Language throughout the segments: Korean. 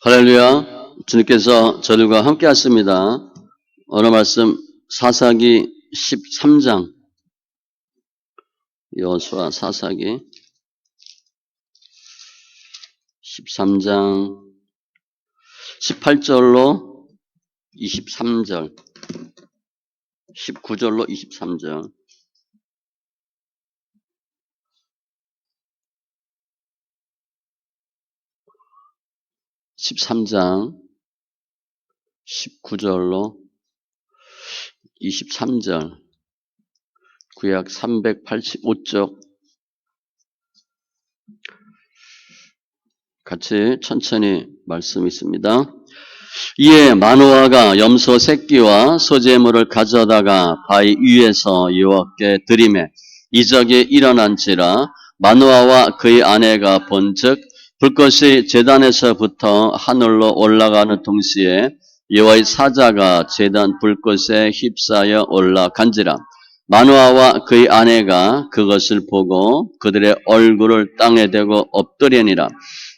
할렐루야. 주님께서 저들과 함께 하십니다. 오늘 말씀 사사기 13장, 여호수아 사사기 13장 18절로 23절, 19절로 23절. (13장) 19절로 23절, 구약 385쪽 같이 천천히 말씀 있습니다. 이에 마노아가 염소 새끼와 소재물을 가져다가 바위 위에서 여호와께 드리매 이적이 일어난지라. 마노아와 그의 아내가 본즉 불꽃이 제단에서부터 하늘로 올라가는 동시에 여호와의 사자가 제단 불꽃에 휩싸여 올라간지라. 마노아와 그의 아내가 그것을 보고 그들의 얼굴을 땅에 대고 엎드리니라.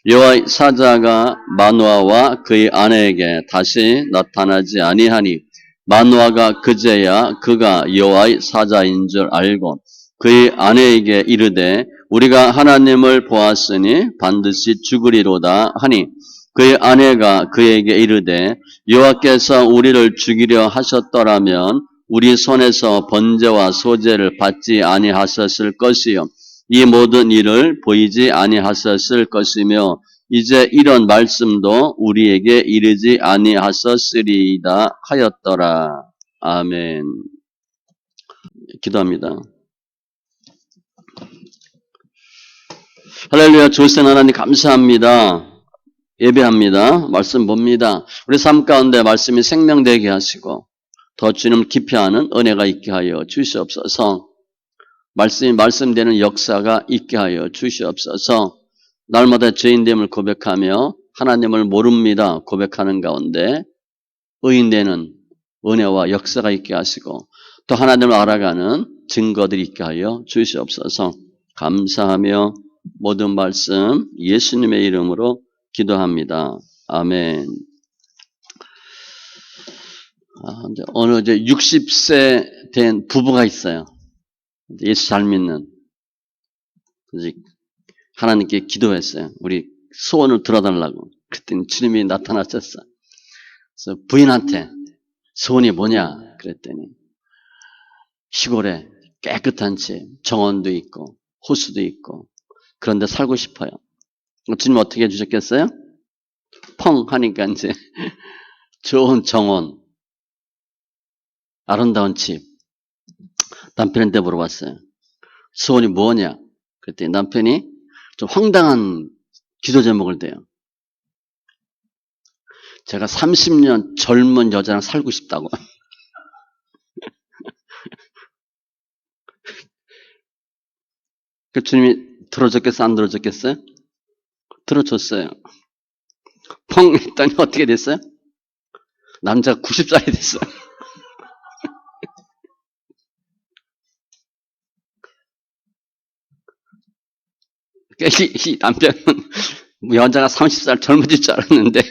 여호와의 사자가 마노아와 그의 아내에게 다시 나타나지 아니하니 마노아가 그제야 그가 여호와의 사자인 줄 알고 그의 아내에게 이르되 우리가 하나님을 보았으니 반드시 죽으리로다 하니 그의 아내가 그에게 이르되 여호와께서 우리를 죽이려 하셨더라면 우리 손에서 번제와 소제를 받지 아니하셨을 것이요 이 모든 일을 보이지 아니하셨을 것이며 이제 이런 말씀도 우리에게 이르지 아니하셨으리이다 하였더라. 아멘. 기도합니다. 할렐루야. 좋으신 하나님 감사합니다. 예배합니다. 말씀 봅니다. 우리 삶 가운데 말씀이 생명되게 하시고 더 주님 깊이 아는 은혜가 있게 하여 주시옵소서. 말씀이 말씀되는 역사가 있게 하여 주시옵소서. 날마다 죄인됨을 고백하며 하나님을 모릅니다 고백하는 가운데 의인되는 은혜와 역사가 있게 하시고 또 하나님을 알아가는 증거들이 있게 하여 주시옵소서. 감사하며 모든 말씀 예수님의 이름으로 기도합니다. 아멘. 어느 이제 60세 된 부부가 있어요. 예수 잘 믿는. 하나님께 기도했어요. 우리 소원을 들어달라고. 그랬더니 주님이 나타나셨어. 그래서 부인한테 소원이 뭐냐 그랬더니 시골에 깨끗한 집, 정원도 있고 호수도 있고 그런데 살고 싶어요. 주님 어떻게 해주셨겠어요? 펑 하니까 이제 좋은 정원, 아름다운 집. 남편한테 물어봤어요. 소원이 뭐냐? 그랬더니 남편이 좀 황당한 기도 제목을 대요. 제가 30년 젊은 여자랑 살고 싶다고. 그 주님이 들어줬겠어요? 안 들어줬겠어요? 들어줬어요. 펑 했더니 어떻게 됐어요? 남자가 90살이 됐어요. 이 남편은 여자가 30살 젊어질 줄 알았는데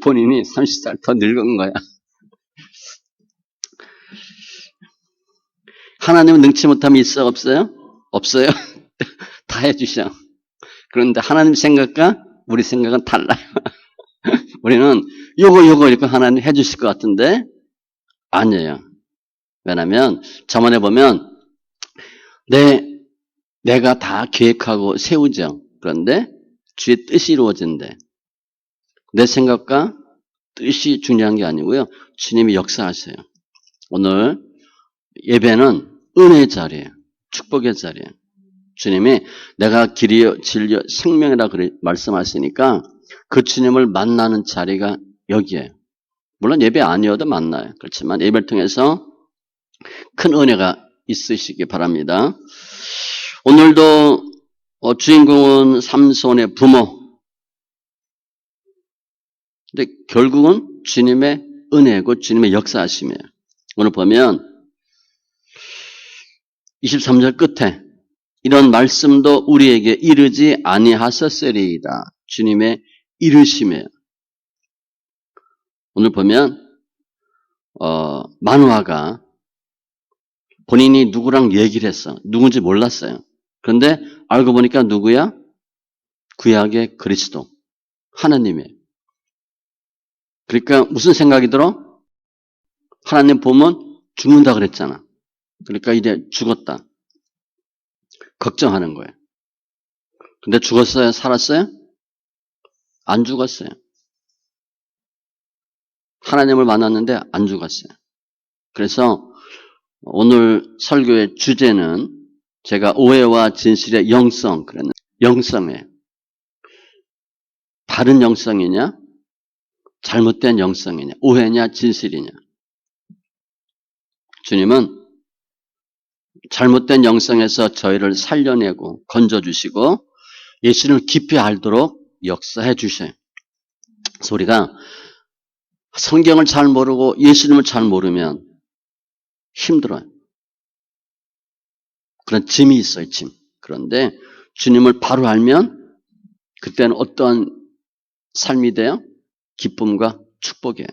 본인이 30살 더 늙은 거야. 하나님은 능치 못함이 있어 없어요? 없어요. 다 해주셔. 그런데 하나님 생각과 우리 생각은 달라요. 우리는 요거 이렇게 하나님 해주실 것 같은데 아니에요. 왜냐하면 저만에 보면 내가 다 계획하고 세우죠. 그런데 주의 뜻이 이루어진대. 내 생각과 뜻이 중요한 게 아니고요. 주님이 역사하세요. 오늘 예배는 은혜의 자리예요. 축복의 자리예요. 주님이 내가 길이요 진리요 생명이라 말씀하시니까 그 주님을 만나는 자리가 여기에요. 물론 예배 아니어도 만나요. 그렇지만 예배를 통해서 큰 은혜가 있으시기 바랍니다. 오늘도 주인공은 삼손의 부모. 근데 결국은 주님의 은혜고 주님의 역사하심이에요. 오늘 보면 23절 끝에 이런 말씀도 우리에게 이르지 아니하셨으리이다. 주님의 이르심이에요. 오늘 보면 만화가 본인이 누구랑 얘기를 했어. 누군지 몰랐어요. 그런데 알고 보니까 누구야? 구약의 그리스도. 하나님이에요. 그러니까 무슨 생각이 들어? 하나님 보면 죽는다 그랬잖아. 그러니까 이제 죽었다. 걱정하는 거예요. 근데 죽었어요? 살았어요? 안 죽었어요. 하나님을 만났는데 안 죽었어요. 그래서 오늘 설교의 주제는 제가 오해와 진실의 영성, 그랬는데 영성이에요. 바른 영성이냐? 잘못된 영성이냐? 오해냐? 진실이냐? 주님은 잘못된 영성에서 저희를 살려내고 건져주시고 예수를 깊이 알도록 역사해 주셔요. 그래서 우리가 성경을 잘 모르고 예수님을 잘 모르면 힘들어요. 그런 짐이 있어요, 짐. 그런데 주님을 바로 알면 그때는 어떠한 삶이 돼요? 기쁨과 축복이에요.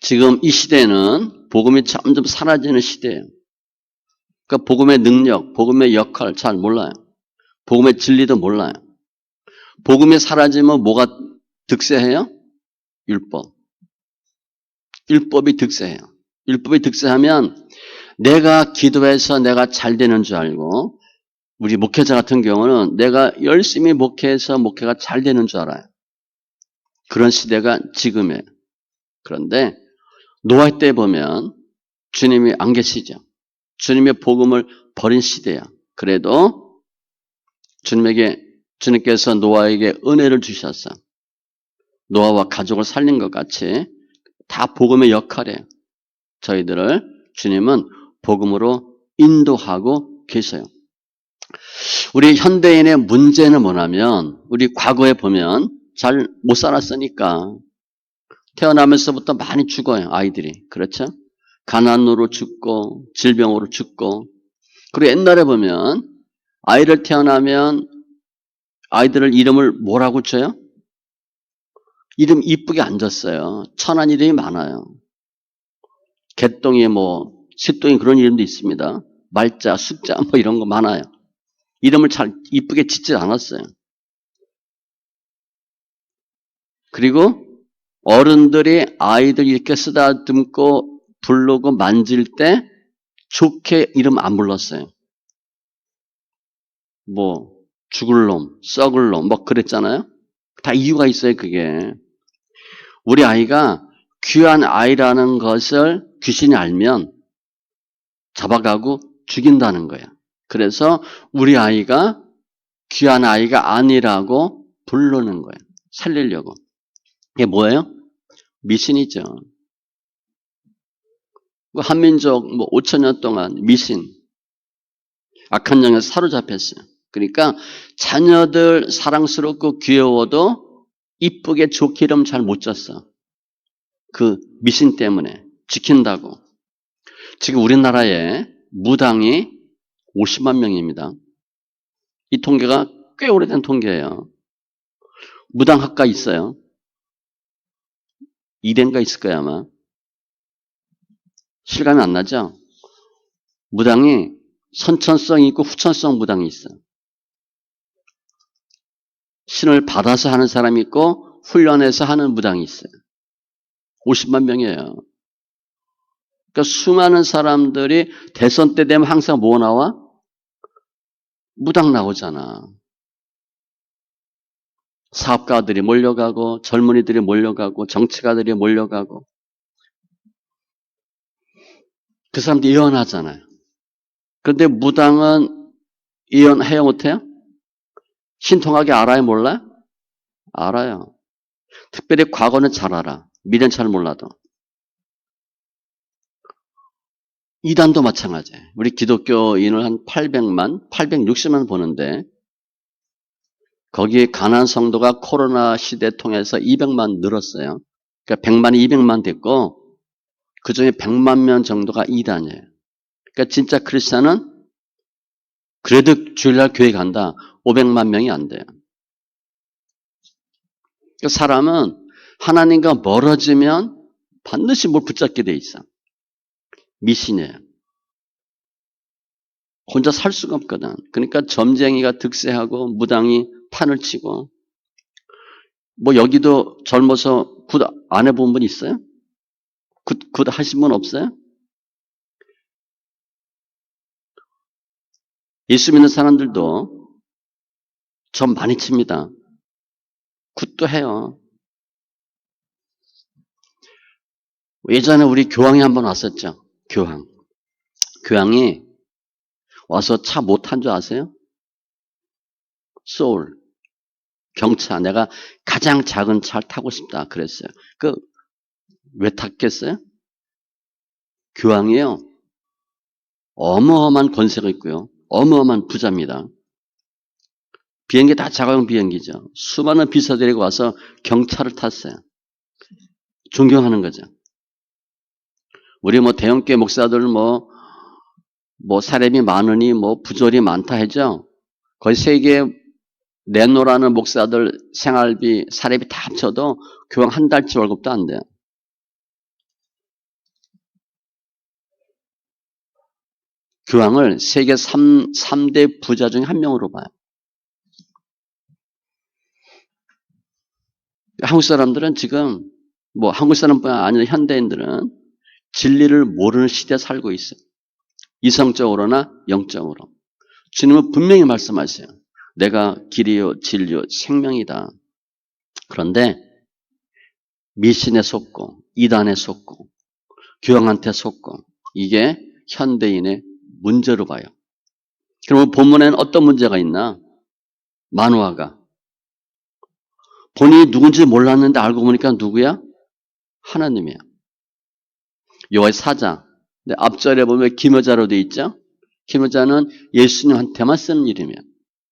지금 이 시대는 복음이 점점 사라지는 시대예요. 그러니까 복음의 능력, 복음의 역할 잘 몰라요. 복음의 진리도 몰라요. 복음이 사라지면 뭐가 득세해요? 율법. 율법이 득세해요. 율법이 득세하면 내가 기도해서 내가 잘 되는 줄 알고 우리 목회자 같은 경우는 내가 열심히 목회해서 목회가 잘 되는 줄 알아요. 그런 시대가 지금이에요. 그런데 노아 때 보면 주님이 안 계시죠. 주님의 복음을 버린 시대야. 그래도 주님께서 노아에게 은혜를 주셨어. 노아와 가족을 살린 것 같이 다 복음의 역할이에요. 저희들을 주님은 복음으로 인도하고 계세요. 우리 현대인의 문제는 뭐냐면 우리 과거에 보면 잘 못 살았으니까 태어나면서부터 많이 죽어요. 아이들이. 그렇죠? 가난으로 죽고 질병으로 죽고 그리고 옛날에 보면 아이를 태어나면 아이들을 이름을 뭐라고 줘요? 이름 이쁘게 안 졌어요. 천한 이름이 많아요. 개똥이 쇳똥이 그런 이름도 있습니다. 말자, 숫자 이런 거 많아요. 이름을 잘 이쁘게 짓지 않았어요. 그리고 어른들이 아이들 이렇게 쓰다듬고 부르고 만질 때 좋게 이름 안 불렀어요. 죽을 놈, 썩을 놈 그랬잖아요. 다 이유가 있어요, 그게. 우리 아이가 귀한 아이라는 것을 귀신이 알면 잡아가고 죽인다는 거야. 그래서 우리 아이가 귀한 아이가 아니라고 부르는 거예요. 살리려고. 이게 뭐예요? 미신이죠. 한민족 5,000년 동안 미신, 악한 영에 사로잡혔어요. 그러니까 자녀들 사랑스럽고 귀여워도 이쁘게 좋게 이름 잘 못 졌어. 그 미신 때문에 지킨다고. 지금 우리나라에 무당이 50만 명입니다. 이 통계가 꽤 오래된 통계예요. 무당학과 있어요. 2대인가 있을 거야 아마. 실감이 안 나죠? 무당이 선천성이 있고 후천성 무당이 있어요. 신을 받아서 하는 사람이 있고 훈련해서 하는 무당이 있어요. 50만 명이에요. 그러니까 수많은 사람들이 대선 때 되면 항상 뭐 나와? 무당 나오잖아. 사업가들이 몰려가고 젊은이들이 몰려가고 정치가들이 몰려가고 그 사람들이 예언하잖아요. 그런데 무당은 예언해요 못해요? 신통하게 알아요 몰라요? 알아요. 특별히 과거는 잘 알아. 미래는 잘 몰라도. 이단도 마찬가지예요. 우리 기독교인을 한 860만 보는데 거기에 가난 성도가 코로나 시대 통해서 200만 늘었어요. 그러니까 100만이 200만 됐고 그중에 100만 명 정도가 이단이에요. 그러니까 진짜 크리스찬은 그래도 주일날 교회 간다. 500만 명이 안 돼요. 사람은 하나님과 멀어지면 반드시 뭘 붙잡게 돼 있어. 미신이에요. 혼자 살 수가 없거든. 그러니까 점쟁이가 득세하고 무당이 판을 치고. 뭐 여기도 젊어서 굿 안 해본 분 있어요? 굿 하신 분 없어요? 예수 믿는 사람들도 점 많이 칩니다. 굿도 해요. 예전에 우리 교황이 한번 왔었죠. 교황이 와서 차 못 탄 줄 아세요? 소울. 경차. 내가 가장 작은 차를 타고 싶다. 그랬어요. 왜 탔겠어요? 교황이요. 어마어마한 권세가 있고요. 어마어마한 부자입니다. 비행기 다 자가용 비행기죠. 수많은 비서들이 와서 경차를 탔어요. 존경하는 거죠. 우리 뭐 대형교회 목사들 뭐 사람이 많으니 뭐 부조리 많다 하죠. 거의 세계 내노라는 목사들 생활비, 사례비 다 합쳐도 교황 한 달치 월급도 안 돼요. 교황을 세계 3대 부자 중에 한 명으로 봐요. 한국 사람들은 지금 뭐 한국 사람뿐 아니라 현대인들은 진리를 모르는 시대에 살고 있어요. 이성적으로나 영적으로. 주님은 분명히 말씀하세요. 내가 길이요 진리요 생명이다. 그런데 미신에 속고 이단에 속고 교황한테 속고 이게 현대인의 문제로 봐요. 그러면 본문에는 어떤 문제가 있나? 만화가. 본인이 누군지 몰랐는데 알고 보니까 누구야? 하나님이야. 여호와의 사자. 앞절에 보면 김여자로 되어 있죠? 김여자는 예수님한테만 쓰는 이름이야.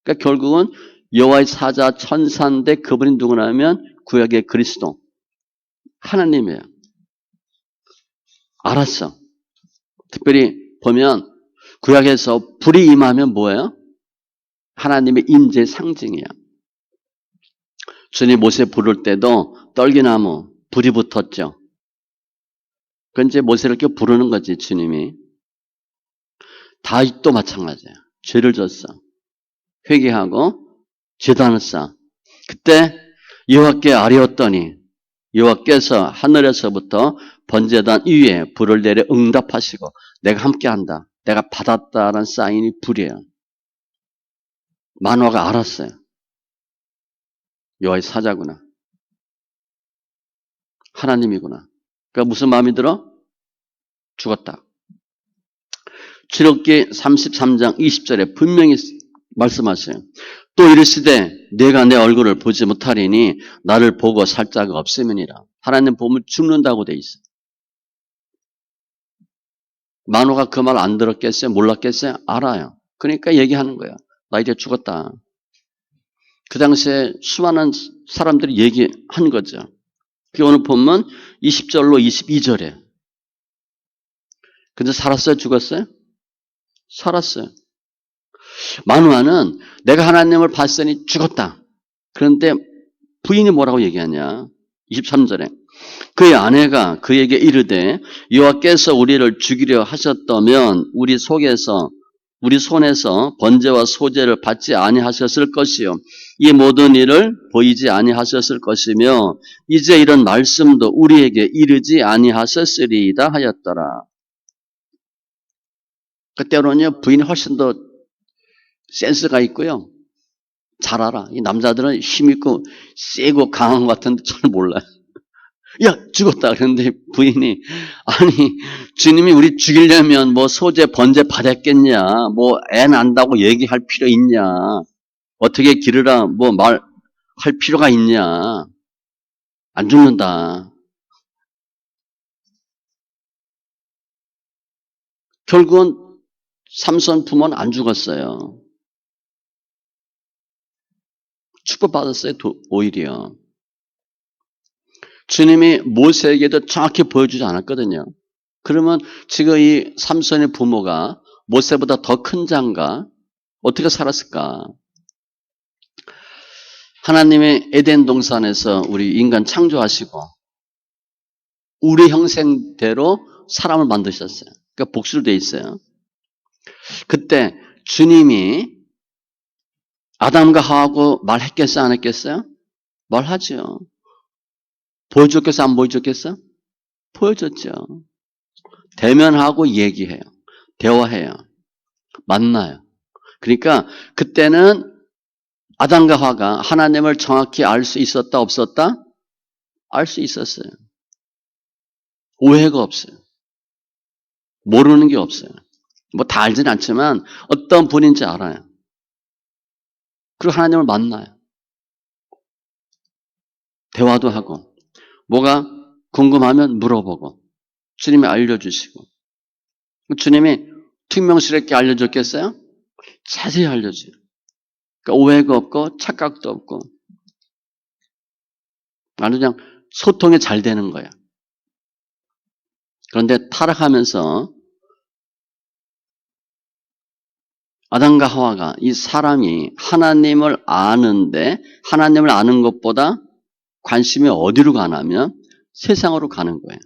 그러니까 결국은 여호와의 사자 천사인데 그분이 누구냐면 구약의 그리스도. 하나님이에요. 알았어. 특별히 보면 구약에서 불이 임하면 뭐예요? 하나님의 임재 상징이야. 주님 모세 부를 때도 떨기나무 불이 붙었죠. 그 이제 모세를 이렇게 부르는 거지 주님이. 다윗도 마찬가지야. 죄를 졌어. 회개하고 제단을 쌓아. 그때 여호와께 아뢰었더니 여호와께서 하늘에서부터 번제단 위에 불을 내려 응답하시고 내가 함께한다. 내가 받았다라는 사인이 불이에요. 만화가 알았어요. 여호와의 사자구나. 하나님이구나. 그러니까 무슨 마음이 들어? 죽었다. 출애굽기 33장 20절에 분명히 말씀하세요. 또 이르시되 내가 내 얼굴을 보지 못하리니 나를 보고 살 자가 없음이니라. 하나님 보면 죽는다고 돼 있어. 만화가 그 말 안 들었겠어요? 몰랐겠어요? 알아요. 그러니까 얘기하는 거야. 나 이제 죽었다. 그 당시에 수많은 사람들이 얘기한 거죠. 그 오늘 보면 20절로 22절에. 근데 살았어요? 죽었어요? 살았어요. 마누아는 내가 하나님을 봤으니 죽었다. 그런데 부인이 뭐라고 얘기하냐? 23절에. 그의 아내가 그에게 이르되 여호와께서 우리를 죽이려 하셨다면 우리 손에서 번제와 소제를 받지 아니하셨을 것이요 이 모든 일을 보이지 아니하셨을 것이며 이제 이런 말씀도 우리에게 이르지 아니하셨으리이다 하였더라. 그때로는요 부인이 훨씬 더 센스가 있고요. 잘 알아. 이 남자들은 힘있고 세고 강한 것 같은데 잘 몰라요. 야 죽었다 그랬는데 부인이 아니 주님이 우리 죽이려면 뭐 소제 번제 받았겠냐 뭐 애 난다고 얘기할 필요 있냐 어떻게 기르라 뭐 말할 필요가 있냐 안 죽는다. 결국은 삼손 부모는 안 죽었어요. 축복받았어요. 오히려 주님이 모세에게도 정확히 보여주지 않았거든요. 그러면 지금 이 삼손의 부모가 모세보다 더 큰 자인가? 어떻게 살았을까? 하나님의 에덴 동산에서 우리 인간 창조하시고 우리 형상대로 사람을 만드셨어요. 그러니까 복수로 돼 있어요. 그때 주님이 아담과 하와하고 말했겠어요? 안 했겠어요? 말하죠. 보여줬겠어요? 안 보여줬겠어요? 보여줬죠. 대면하고 얘기해요. 대화해요. 만나요. 그러니까 그때는 아담과 하와가 하나님을 정확히 알 수 있었다 없었다? 알 수 있었어요. 오해가 없어요. 모르는 게 없어요. 뭐 다 알진 않지만 어떤 분인지 알아요. 그리고 하나님을 만나요. 대화도 하고 뭐가 궁금하면 물어보고 주님이 알려주시고 주님이 퉁명스럽게 알려줬겠어요? 자세히 알려줘요. 그러니까 오해가 없고 착각도 없고 아주 그냥 소통이 잘 되는 거야. 그런데 타락하면서 아담과 하와가 이 사람이 하나님을 아는데 하나님을 아는 것보다 관심이 어디로 가냐면 세상으로 가는 거예요.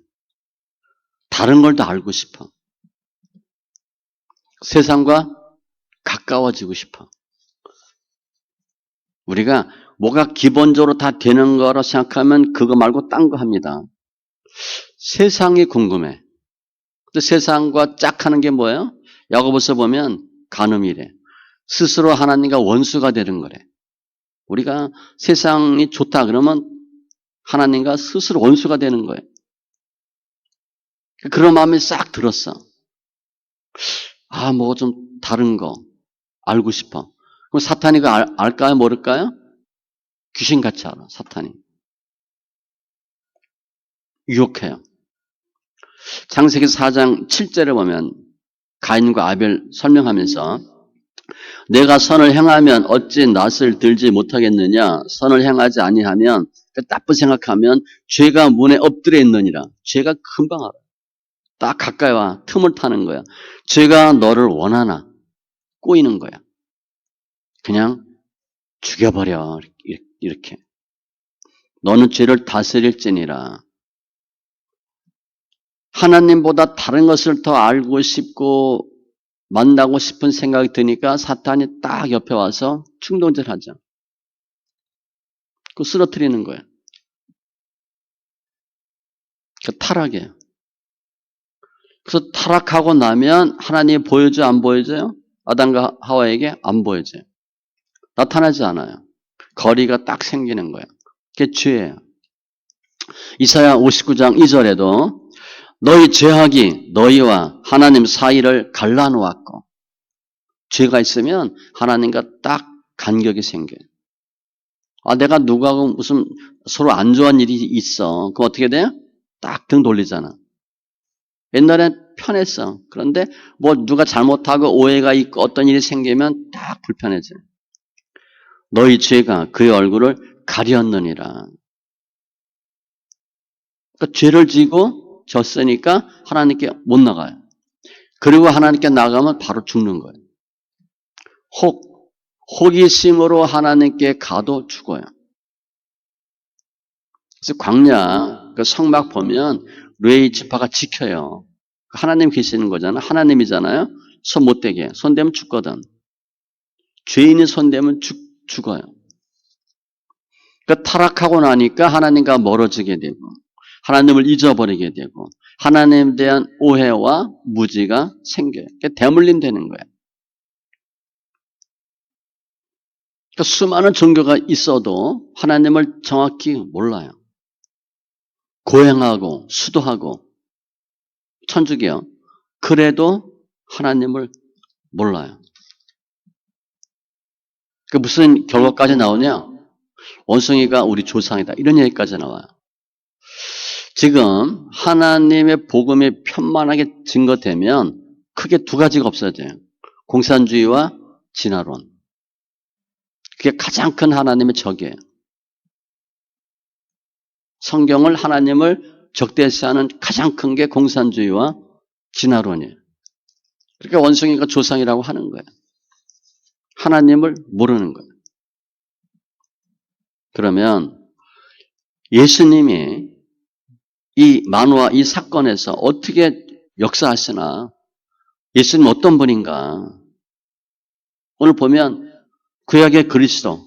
다른 걸 더 알고 싶어. 세상과 가까워지고 싶어. 우리가 뭐가 기본적으로 다 되는 거라고 생각하면 그거 말고 딴 거 합니다. 세상이 궁금해. 근데 세상과 짝하는 게 뭐예요? 야고보서 보면 간음이래. 스스로 하나님과 원수가 되는 거래. 우리가 세상이 좋다 그러면 하나님과 스스로 원수가 되는 거예요. 그런 마음이 싹 들었어. 뭐 좀 다른 거 알고 싶어. 그럼 사탄이 알까요? 모를까요? 귀신같이 알아. 사탄이. 유혹해요. 창세기 4장 7절에 보면 가인과 아벨 설명하면서 내가 선을 행하면 어찌 낯을 들지 못하겠느냐. 선을 행하지 아니하면 나쁜 생각하면 죄가 문에 엎드려 있느니라. 죄가 금방 알아. 딱 가까이 와. 틈을 타는 거야. 죄가 너를 원하나 꼬이는 거야. 그냥 죽여버려. 이렇게. 너는 죄를 다스릴지니라. 하나님보다 다른 것을 더 알고 싶고 만나고 싶은 생각이 드니까 사탄이 딱 옆에 와서 충동질하죠. 그 쓰러뜨리는 거예요. 그 타락이에요. 그래서 타락하고 나면 하나님이 보여줘요? 안 보여줘요? 아담과 하와에게 안 보여줘요. 나타나지 않아요. 거리가 딱 생기는 거예요. 그게 죄예요. 이사야 59장 2절에도 너희 죄악이 너희와 하나님 사이를 갈라놓았고 죄가 있으면 하나님과 딱 간격이 생겨요. 내가 누구하고 무슨 서로 안 좋은 일이 있어. 그럼 어떻게 돼요? 딱 등 돌리잖아. 옛날엔 편했어. 그런데 뭐 누가 잘못하고 오해가 있고 어떤 일이 생기면 딱 불편해져요. 너희 죄가 그의 얼굴을 가렸느니라. 그러니까 죄를 지고 졌으니까 하나님께 못 나가요. 그리고 하나님께 나가면 바로 죽는 거예요. 호기심으로 하나님께 가도 죽어요. 그래서 광야 그 성막 보면 레위 지파가 지켜요. 하나님 계시는 거잖아. 하나님이잖아요. 손 못 대게. 손 대면 죽거든. 죄인이 손 대면 죽어요. 그러니까 타락하고 나니까 하나님과 멀어지게 되고 하나님을 잊어버리게 되고 하나님에 대한 오해와 무지가 생겨요. 그러니까 대물림 되는 거예요. 그러니까 수많은 종교가 있어도 하나님을 정확히 몰라요. 고행하고 수도하고 천주교 그래도 하나님을 몰라요. 그 무슨 결과까지 나오냐? 원숭이가 우리 조상이다. 이런 얘기까지 나와요. 지금 하나님의 복음이 편만하게 증거되면 크게 두 가지가 없어져요. 공산주의와 진화론. 그게 가장 큰 하나님의 적이에요. 성경을 하나님을 적대시하는 가장 큰 게 공산주의와 진화론이에요. 그러니까 원숭이가 조상이라고 하는 거예요. 하나님을 모르는 거예요. 그러면 예수님이 이 만화, 이 사건에서 어떻게 역사하시나? 예수님 어떤 분인가? 오늘 보면 구약의 그리스도가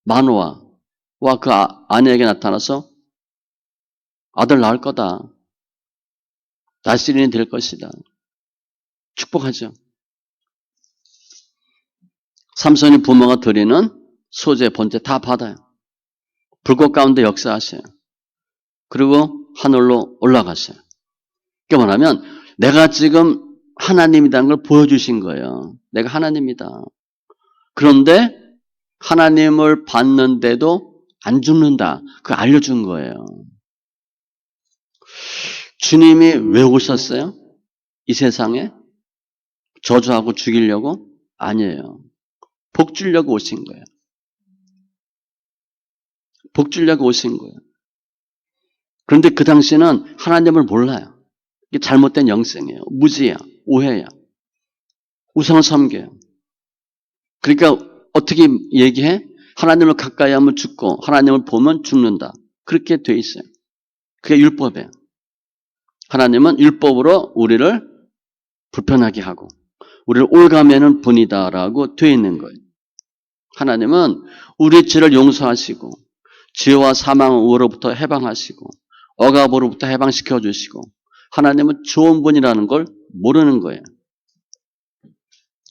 마노아와 그 아내에게 나타나서 아들 낳을 거다. 다스린이 될 것이다. 축복하죠. 삼손이 부모가 드리는 소재, 번제 다 받아요. 불꽃 가운데 역사하세요. 그리고 하늘로 올라가세요. 그게 뭐냐면 내가 지금 하나님이라는 걸 보여주신 거예요. 내가 하나님이다. 그런데 하나님을 받는데도 안 죽는다. 그거 알려준 거예요. 주님이 왜 오셨어요? 이 세상에? 저주하고 죽이려고? 아니에요. 복 주려고 오신 거예요. 복 주려고 오신 거예요. 그런데 그 당시는 하나님을 몰라요. 이게 잘못된 영성이에요. 무지야. 오해야. 우상을 섬겨요. 그러니까 어떻게 얘기해? 하나님을 가까이 하면 죽고 하나님을 보면 죽는다. 그렇게 돼 있어요. 그게 율법이에요. 하나님은 율법으로 우리를 불편하게 하고 우리를 올가매는 분이다라고 돼 있는 거예요. 하나님은 우리의 죄를 용서하시고 죄와 사망으로부터 해방하시고 억압으로부터 해방시켜 주시고 하나님은 좋은 분이라는 걸 모르는 거예요.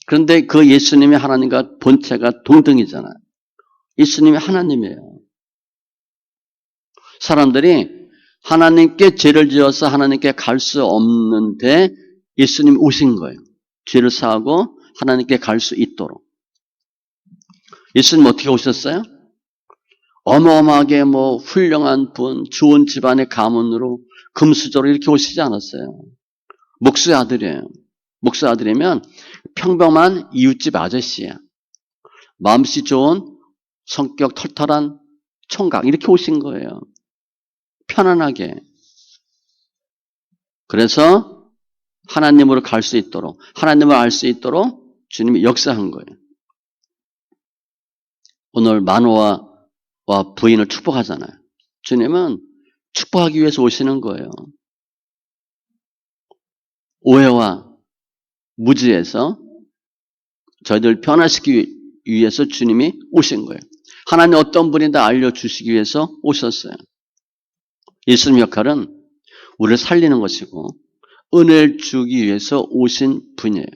그런데 그 예수님이 하나님과 본체가 동등이잖아요. 예수님이 하나님이에요. 사람들이 하나님께 죄를 지어서 하나님께 갈 수 없는데 예수님 오신 거예요. 죄를 사하고 하나님께 갈 수 있도록. 예수님 어떻게 오셨어요? 어마어마하게 훌륭한 분, 좋은 집안의 가문으로 금수저로 이렇게 오시지 않았어요. 목수의 아들이에요. 목수의 아들이면 평범한 이웃집 아저씨야. 마음씨 좋은 성격 털털한 총각 이렇게 오신 거예요. 편안하게. 그래서 하나님으로 갈 수 있도록 하나님을 알 수 있도록 주님이 역사한 거예요. 오늘 마노아와 부인을 축복하잖아요. 주님은 축복하기 위해서 오시는 거예요. 오해와 무지에서 저희들 변화시키기 위해서 주님이 오신 거예요. 하나님 어떤 분이다 알려주시기 위해서 오셨어요. 예수님 역할은 우리를 살리는 것이고 은혜를 주기 위해서 오신 분이에요.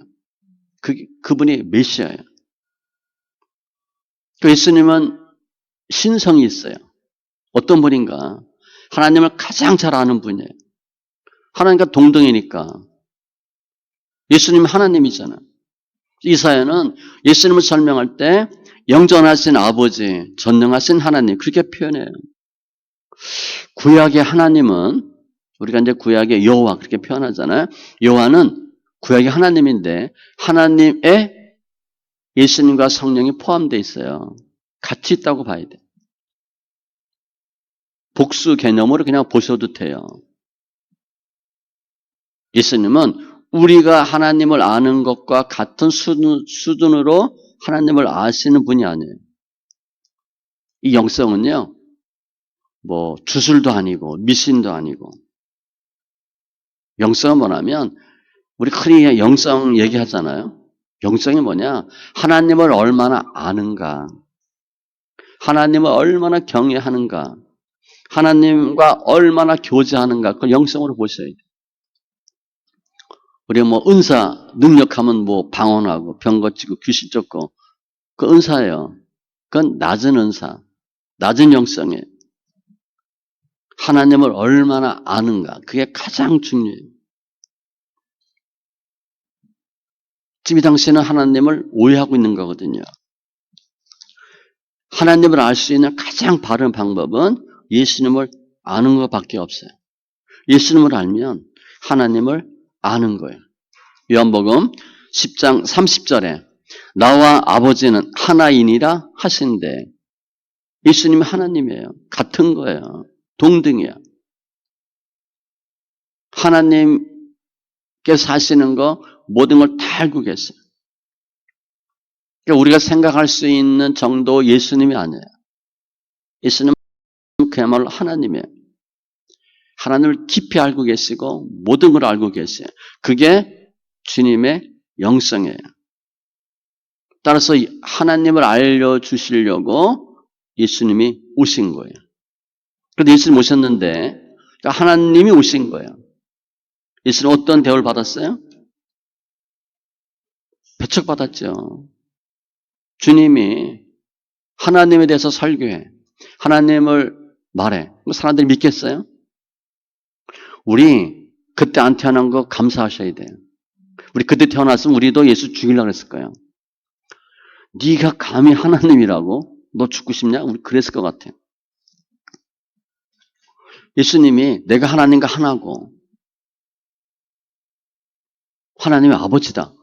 그분이 메시아예요. 예수님은 신성이 있어요. 어떤 분인가? 하나님을 가장 잘 아는 분이에요. 하나님과 동등이니까. 예수님은 하나님이잖아요. 이사야는 예수님을 설명할 때 영전하신 아버지, 전능하신 하나님 그렇게 표현해요. 구약의 하나님은 우리가 이제 구약의 여호와 그렇게 표현하잖아요. 여호와는 구약의 하나님인데 하나님의 예수님과 성령이 포함되어 있어요. 같이 있다고 봐야 돼요. 복수 개념으로 그냥 보셔도 돼요. 예수님은 우리가 하나님을 아는 것과 같은 수준으로 하나님을 아시는 분이 아니에요. 이 영성은요, 주술도 아니고 미신도 아니고 영성은 뭐냐면 우리 흔히 영성 얘기하잖아요. 영성이 뭐냐? 하나님을 얼마나 아는가, 하나님을 얼마나 경외하는가, 하나님과 얼마나 교제하는가 그걸 영성으로 보셔야 돼요. 우리가 은사 능력하면 방언하고 병 고치고 귀신 쫓고 그 은사예요. 그건 낮은 은사, 낮은 영성이에요. 하나님을 얼마나 아는가 그게 가장 중요해요. 지금 이 당시에는 하나님을 오해하고 있는 거거든요. 하나님을 알 수 있는 가장 바른 방법은 예수님을 아는 것밖에 없어요. 예수님을 알면 하나님을 아는 거예요. 요한복음 10장 30절에 나와 아버지는 하나이니라 하신데 예수님이 하나님이에요. 같은 거예요. 동등이야. 하나님께서 하시는 거 모든 걸 다 알고 계세요. 그러니까 우리가 생각할 수 있는 정도 예수님이 아니에요. 예수님은 그야말로 하나님이에요. 하나님을 깊이 알고 계시고 모든 걸 알고 계세요. 그게 주님의 영성이에요. 따라서 하나님을 알려주시려고 예수님이 오신 거예요. 그런데 예수님 오셨는데 하나님이 오신 거예요. 예수님 어떤 대우를 받았어요? 배척받았죠. 주님이 하나님에 대해서 설교해. 하나님을 말해. 사람들이 믿겠어요? 우리 그때 안 태어난 거 감사하셔야 돼요. 우리 그때 태어났으면 우리도 예수 죽이려고 했을 거예요. 네가 감히 하나님이라고? 너 죽고 싶냐? 우리 그랬을 것 같아요. 예수님이 내가 하나님과 하나고 하나님의 아버지다.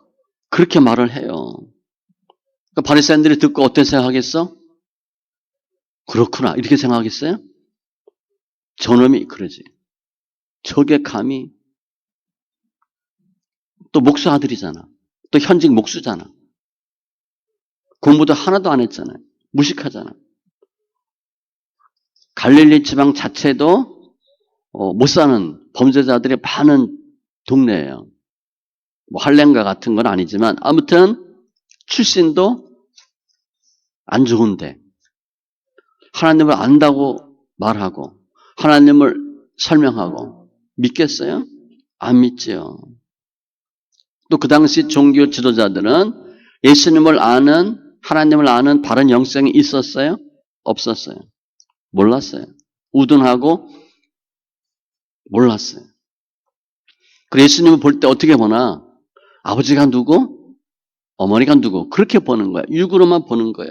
그렇게 말을 해요. 그러니까 바리새인들이 듣고 어떤 생각하겠어? 그렇구나. 이렇게 생각하겠어요? 저놈이 그러지. 저게 감히 또 목수 아들이잖아. 또 현직 목수잖아. 공부도 하나도 안 했잖아요. 무식하잖아. 갈릴리 지방 자체도 못 사는 범죄자들이 많은 동네예요. 뭐 할렘가 같은 건 아니지만 아무튼 출신도 안 좋은데 하나님을 안다고 말하고 하나님을 설명하고 믿겠어요? 안 믿지요. 또 그 당시 종교 지도자들은 예수님을 아는 하나님을 아는 바른 영성이 있었어요? 없었어요? 몰랐어요. 우둔하고 몰랐어요. 그래서 예수님을 볼 때 어떻게 보나? 아버지가 누구? 어머니가 누구? 그렇게 보는 거야. 육으로만 보는 거야.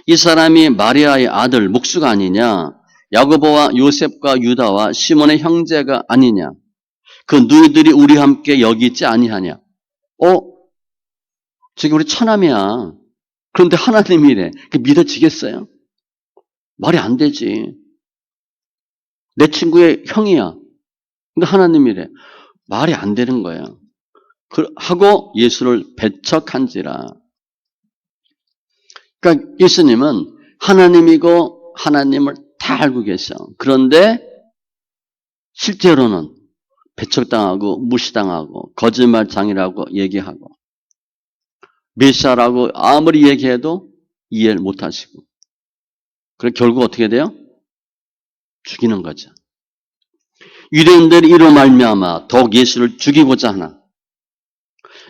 이 사람이 마리아의 아들 목수가 아니냐? 야고보와 요셉과 유다와 시몬의 형제가 아니냐? 그 누이들이 우리와 함께 여기 있지 아니하냐? 저기 우리 처남이야. 그런데 하나님이래. 그 믿어지겠어요? 말이 안 되지. 내 친구의 형이야. 근데 하나님이래. 말이 안 되는 거야. 하고 예수를 배척한지라. 그러니까 예수님은 하나님이고 하나님을 다 알고 계셔. 그런데 실제로는 배척당하고 무시당하고 거짓말장이라고 얘기하고 메시아라고 아무리 얘기해도 이해를 못하시고 그래 결국 어떻게 돼요? 죽이는 거죠. 유대인들이 이로 말미암아 더욱 예수를 죽이고자 하나.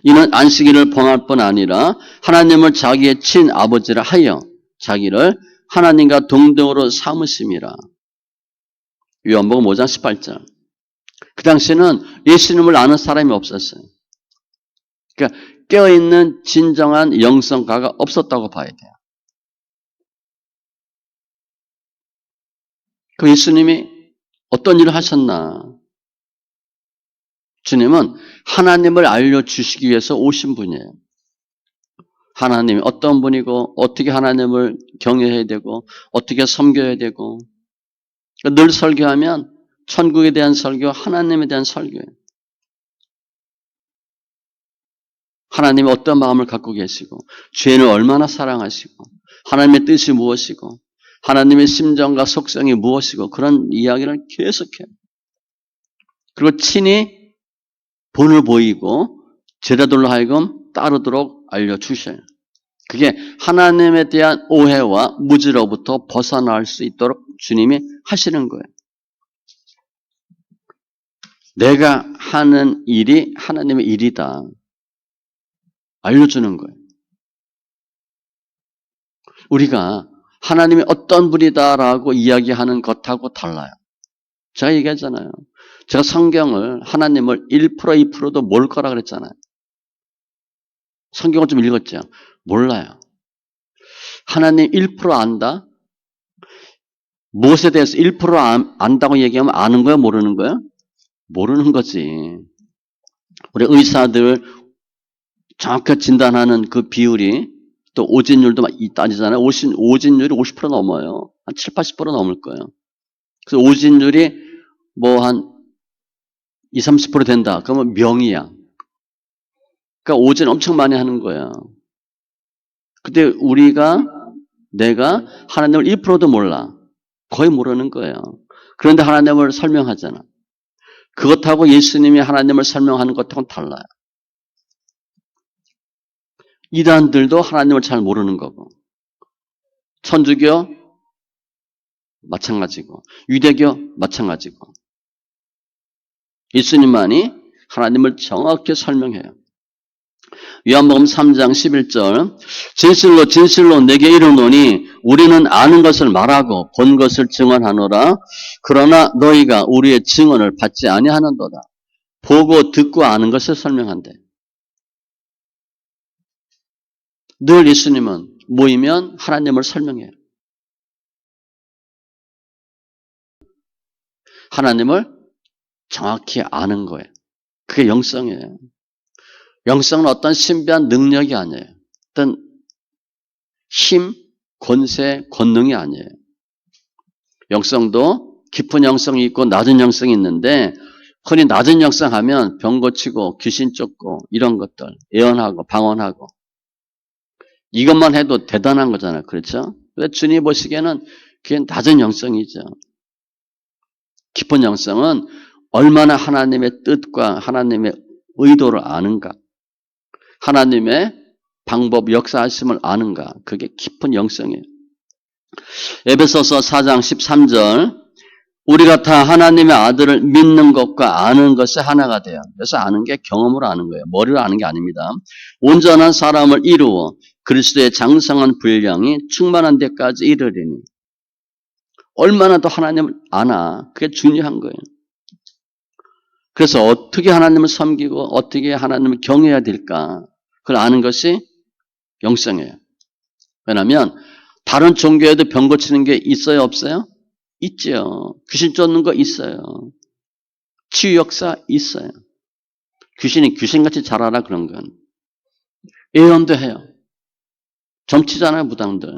이는 안식일을 범할 뿐 아니라 하나님을 자기의 친아버지라 하여 자기를 하나님과 동등으로 삼으심이라. 요한복음 5장 18절. 그 당시에는 예수님을 아는 사람이 없었어요. 그러니까 깨어있는 진정한 영성가가 없었다고 봐야 돼요. 그 예수님이 어떤 일을 하셨나? 주님은 하나님을 알려주시기 위해서 오신 분이에요. 하나님이 어떤 분이고 어떻게 하나님을 경외해야 되고 어떻게 섬겨야 되고 늘 설교하면 천국에 대한 설교, 하나님에 대한 설교예요. 하나님이 어떤 마음을 갖고 계시고 죄인을 얼마나 사랑하시고 하나님의 뜻이 무엇이고 하나님의 심정과 속성이 무엇이고 그런 이야기를 계속해요. 그리고 친히 본을 보이고 제자들로 하여금 따르도록 알려주셔요. 그게 하나님에 대한 오해와 무지로부터 벗어날 수 있도록 주님이 하시는 거예요. 내가 하는 일이 하나님의 일이다. 알려주는 거예요. 우리가 하나님이 어떤 분이다라고 이야기하는 것하고 달라요. 제가 얘기했잖아요. 제가 성경을 하나님을 1% 2%도 모를 거라 그랬잖아요. 성경을 좀 읽었죠. 몰라요. 하나님 1% 안다? 무엇에 대해서 1% 안다고 얘기하면 아는 거야 모르는 거야? 모르는 거지. 우리 의사들 정확하게 진단하는 그 비율이 또 오진율도 따지잖아요. 오진율이 50% 넘어요. 한 7, 80% 넘을 거예요. 그래서 오진율이 뭐 한 20, 30% 된다. 그러면 명이야. 그러니까 오진 엄청 많이 하는 거야. 근데 내가 하나님을 1%도 몰라. 거의 모르는 거예요. 그런데 하나님을 설명하잖아. 그것하고 예수님이 하나님을 설명하는 것하고는 달라요. 이단들도 하나님을 잘 모르는 거고, 천주교 마찬가지고, 유대교 마찬가지고, 예수님만이 하나님을 정확히 설명해요. 요한복음 3장 11절 진실로 진실로 내게 이르노니 우리는 아는 것을 말하고 본 것을 증언하노라. 그러나 너희가 우리의 증언을 받지 아니하는도다. 보고 듣고 아는 것을 설명한대. 늘 예수님은 모이면 하나님을 설명해요. 하나님을 정확히 아는 거예요. 그게 영성이에요. 영성은 어떤 신비한 능력이 아니에요. 어떤 힘, 권세, 권능이 아니에요. 영성도 깊은 영성이 있고 낮은 영성이 있는데 흔히 낮은 영성 하면 병 고치고 귀신 쫓고 이런 것들 예언하고 방언하고 이것만 해도 대단한 거잖아요. 그렇죠? 주님이 보시기에는 그게 낮은 영성이죠. 깊은 영성은 얼마나 하나님의 뜻과 하나님의 의도를 아는가, 하나님의 방법, 역사하심을 아는가, 그게 깊은 영성이에요. 에베소서 4장 13절 우리가 다 하나님의 아들을 믿는 것과 아는 것이 하나가 돼요. 그래서 아는 게 경험으로 아는 거예요. 머리로 아는 게 아닙니다. 온전한 사람을 이루어 그리스도의 장성한 분량이 충만한 데까지 이르리니 얼마나 더 하나님을 아나 그게 중요한 거예요. 그래서 어떻게 하나님을 섬기고 어떻게 하나님을 경외해야 될까 그걸 아는 것이 영성이에요. 왜냐하면 다른 종교에도 병 고치는 게 있어요 없어요? 있죠. 귀신 쫓는 거 있어요. 치유 역사 있어요. 귀신이 귀신같이 자라라 그런 건. 예언도 해요. 점치잖아요 무당들.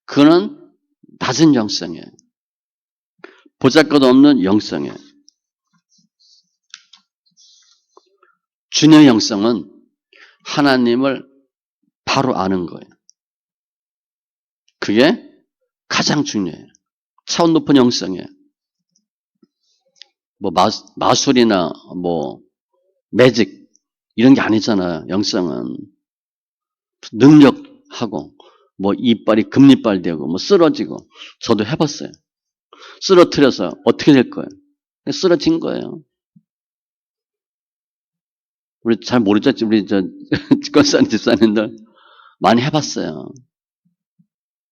그거는 낮은 영성이에요. 보잘것없는 영성이에요. 주님의 영성은 하나님을 바로 아는 거예요. 그게 가장 중요해요. 차원 높은 영성이에요. 뭐 마술이나 뭐 매직 이런 게 아니잖아요. 영성은 능력하고 뭐 이빨이 금리빨 되고 뭐 쓰러지고 저도 해봤어요. 쓰러뜨려서 어떻게 될 거예요? 쓰러진 거예요. 우리 잘 모르죠? 우리 집권사님 집사님들 많이 해봤어요.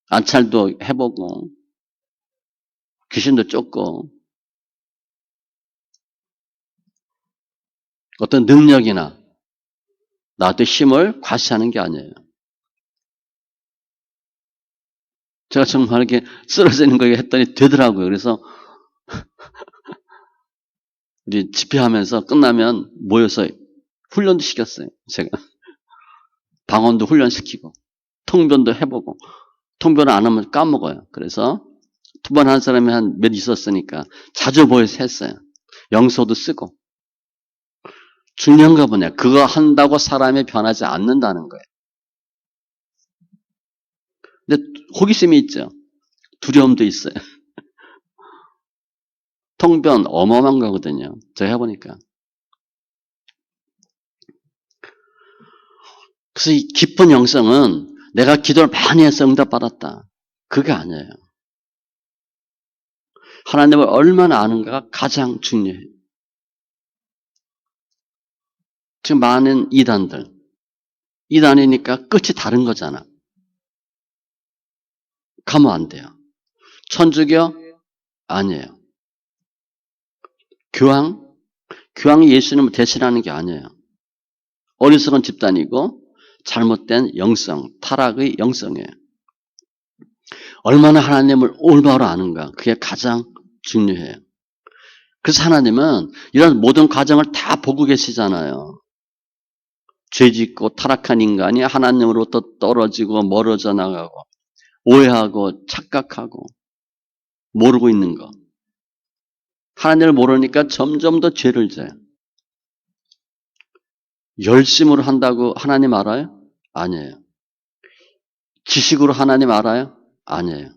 안찰도 해보고 귀신도 쫓고 어떤 능력이나 나한테 힘을 과시하는 게 아니에요. 제가 정말 이렇게 쓰러지는 거 했더니 되더라고요. 그래서 우리 집회하면서 끝나면 모여서 훈련도 시켰어요. 제가 방언도 훈련시키고 통변도 해보고 통변을 안 하면 까먹어요. 그래서 투번 한 사람이 한 몇 있었으니까 자주 모여서 했어요. 영서도 쓰고 중요한 거 뭐냐 그거 한다고 사람이 변하지 않는다는 거예요. 근데 호기심이 있죠. 두려움도 있어요. 통변 어마어마한 거거든요. 제가 해보니까. 그래서 이 깊은 영성은 내가 기도를 많이 해서 응답받았다. 그게 아니에요. 하나님을 얼마나 아는가가 가장 중요해요. 지금 많은 이단이니까 끝이 다른 거잖아. 가면 안 돼요. 천주교? 아니에요. 교황이 예수님을 대신하는 게 아니에요. 어리석은 집단이고 잘못된 영성, 타락의 영성이에요. 얼마나 하나님을 올바로 아는가 그게 가장 중요해요. 그래서 하나님은 이런 모든 과정을 다 보고 계시잖아요. 죄짓고 타락한 인간이 하나님으로부터 떨어지고 멀어져 나가고 오해하고 착각하고 모르고 있는 거. 하나님을 모르니까 점점 더 죄를 져요. 열심으로 한다고 하나님 알아요? 아니에요. 지식으로 하나님 알아요? 아니에요.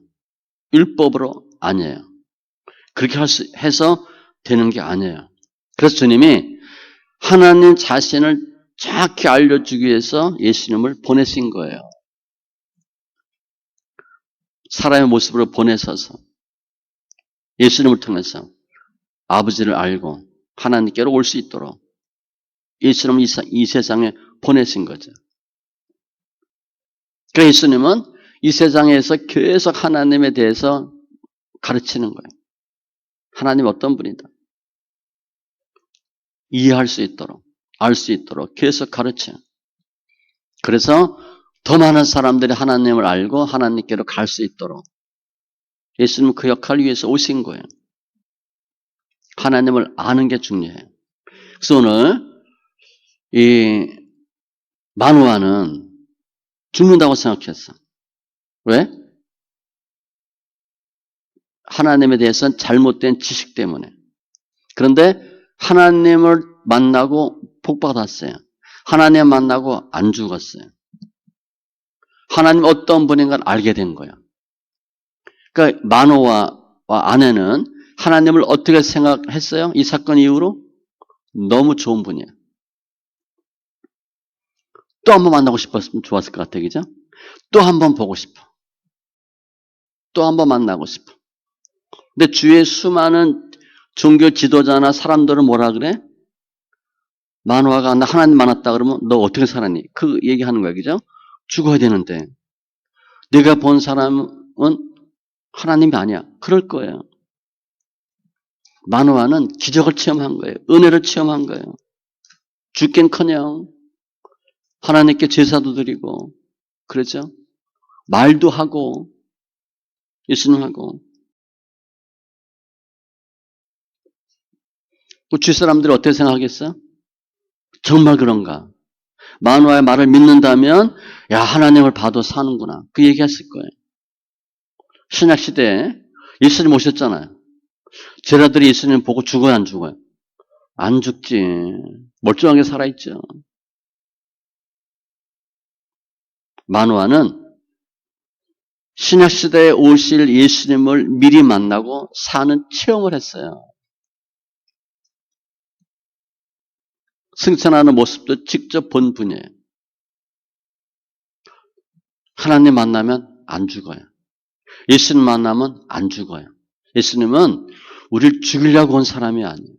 율법으로? 아니에요. 그렇게 해서 되는 게 아니에요. 그래서 주님이 하나님 자신을 정확히 알려주기 위해서 예수님을 보내신 거예요. 사람의 모습으로 보내셔서 예수님을 통해서 아버지를 알고 하나님께로 올 수 있도록 예수님을 이 세상에 보내신 거죠. 그러니까 예수님은 이 세상에서 계속 하나님에 대해서 가르치는 거예요. 하나님 어떤 분이다. 이해할 수 있도록, 알 수 있도록 계속 가르쳐요. 그래서 더 많은 사람들이 하나님을 알고 하나님께로 갈 수 있도록 예수님은 그 역할을 위해서 오신 거예요. 하나님을 아는 게 중요해요. 그래서 오늘 이 마누아는 죽는다고 생각했어. 왜? 하나님에 대해서는 잘못된 지식 때문에. 그런데 하나님을 만나고 복받았어요. 하나님 만나고 안 죽었어요. 하나님 어떤 분인가를 알게 된 거예요. 그러니까 마노아와 아내는 하나님을 어떻게 생각했어요? 이 사건 이후로? 너무 좋은 분이에요. 또 한 번 만나고 싶었으면 좋았을 것 같아요. 그죠? 또 한 번 보고 싶어. 또 한 번 만나고 싶어. 근데 주위에 수많은 종교 지도자나 사람들은 뭐라 그래? 마노아가 나 하나님 만났다 그러면 너 어떻게 살았니? 그 얘기하는 거야. 그죠? 죽어야 되는데. 네가 본 사람은 하나님이 아니야. 그럴 거예요. 마노아는 기적을 체험한 거예요. 은혜를 체험한 거예요. 죽긴커녕 하나님께 제사도 드리고 그렇죠? 말도 하고 예수님하고 주위 사람들이 어떻게 생각하겠어요? 정말 그런가? 마누아의 말을 믿는다면 야 하나님을 봐도 사는구나. 그 얘기했을 거예요. 신약시대에 예수님 오셨잖아요. 제자들이 예수님 보고 죽어요 안 죽어요? 안 죽지. 멀쩡하게 살아있죠. 마누아는 신약시대에 오실 예수님을 미리 만나고 사는 체험을 했어요. 승천하는 모습도 직접 본 분이에요. 하나님 만나면 안 죽어요. 예수님 만나면 안 죽어요. 예수님은 우리를 죽이려고 온 사람이 아니에요.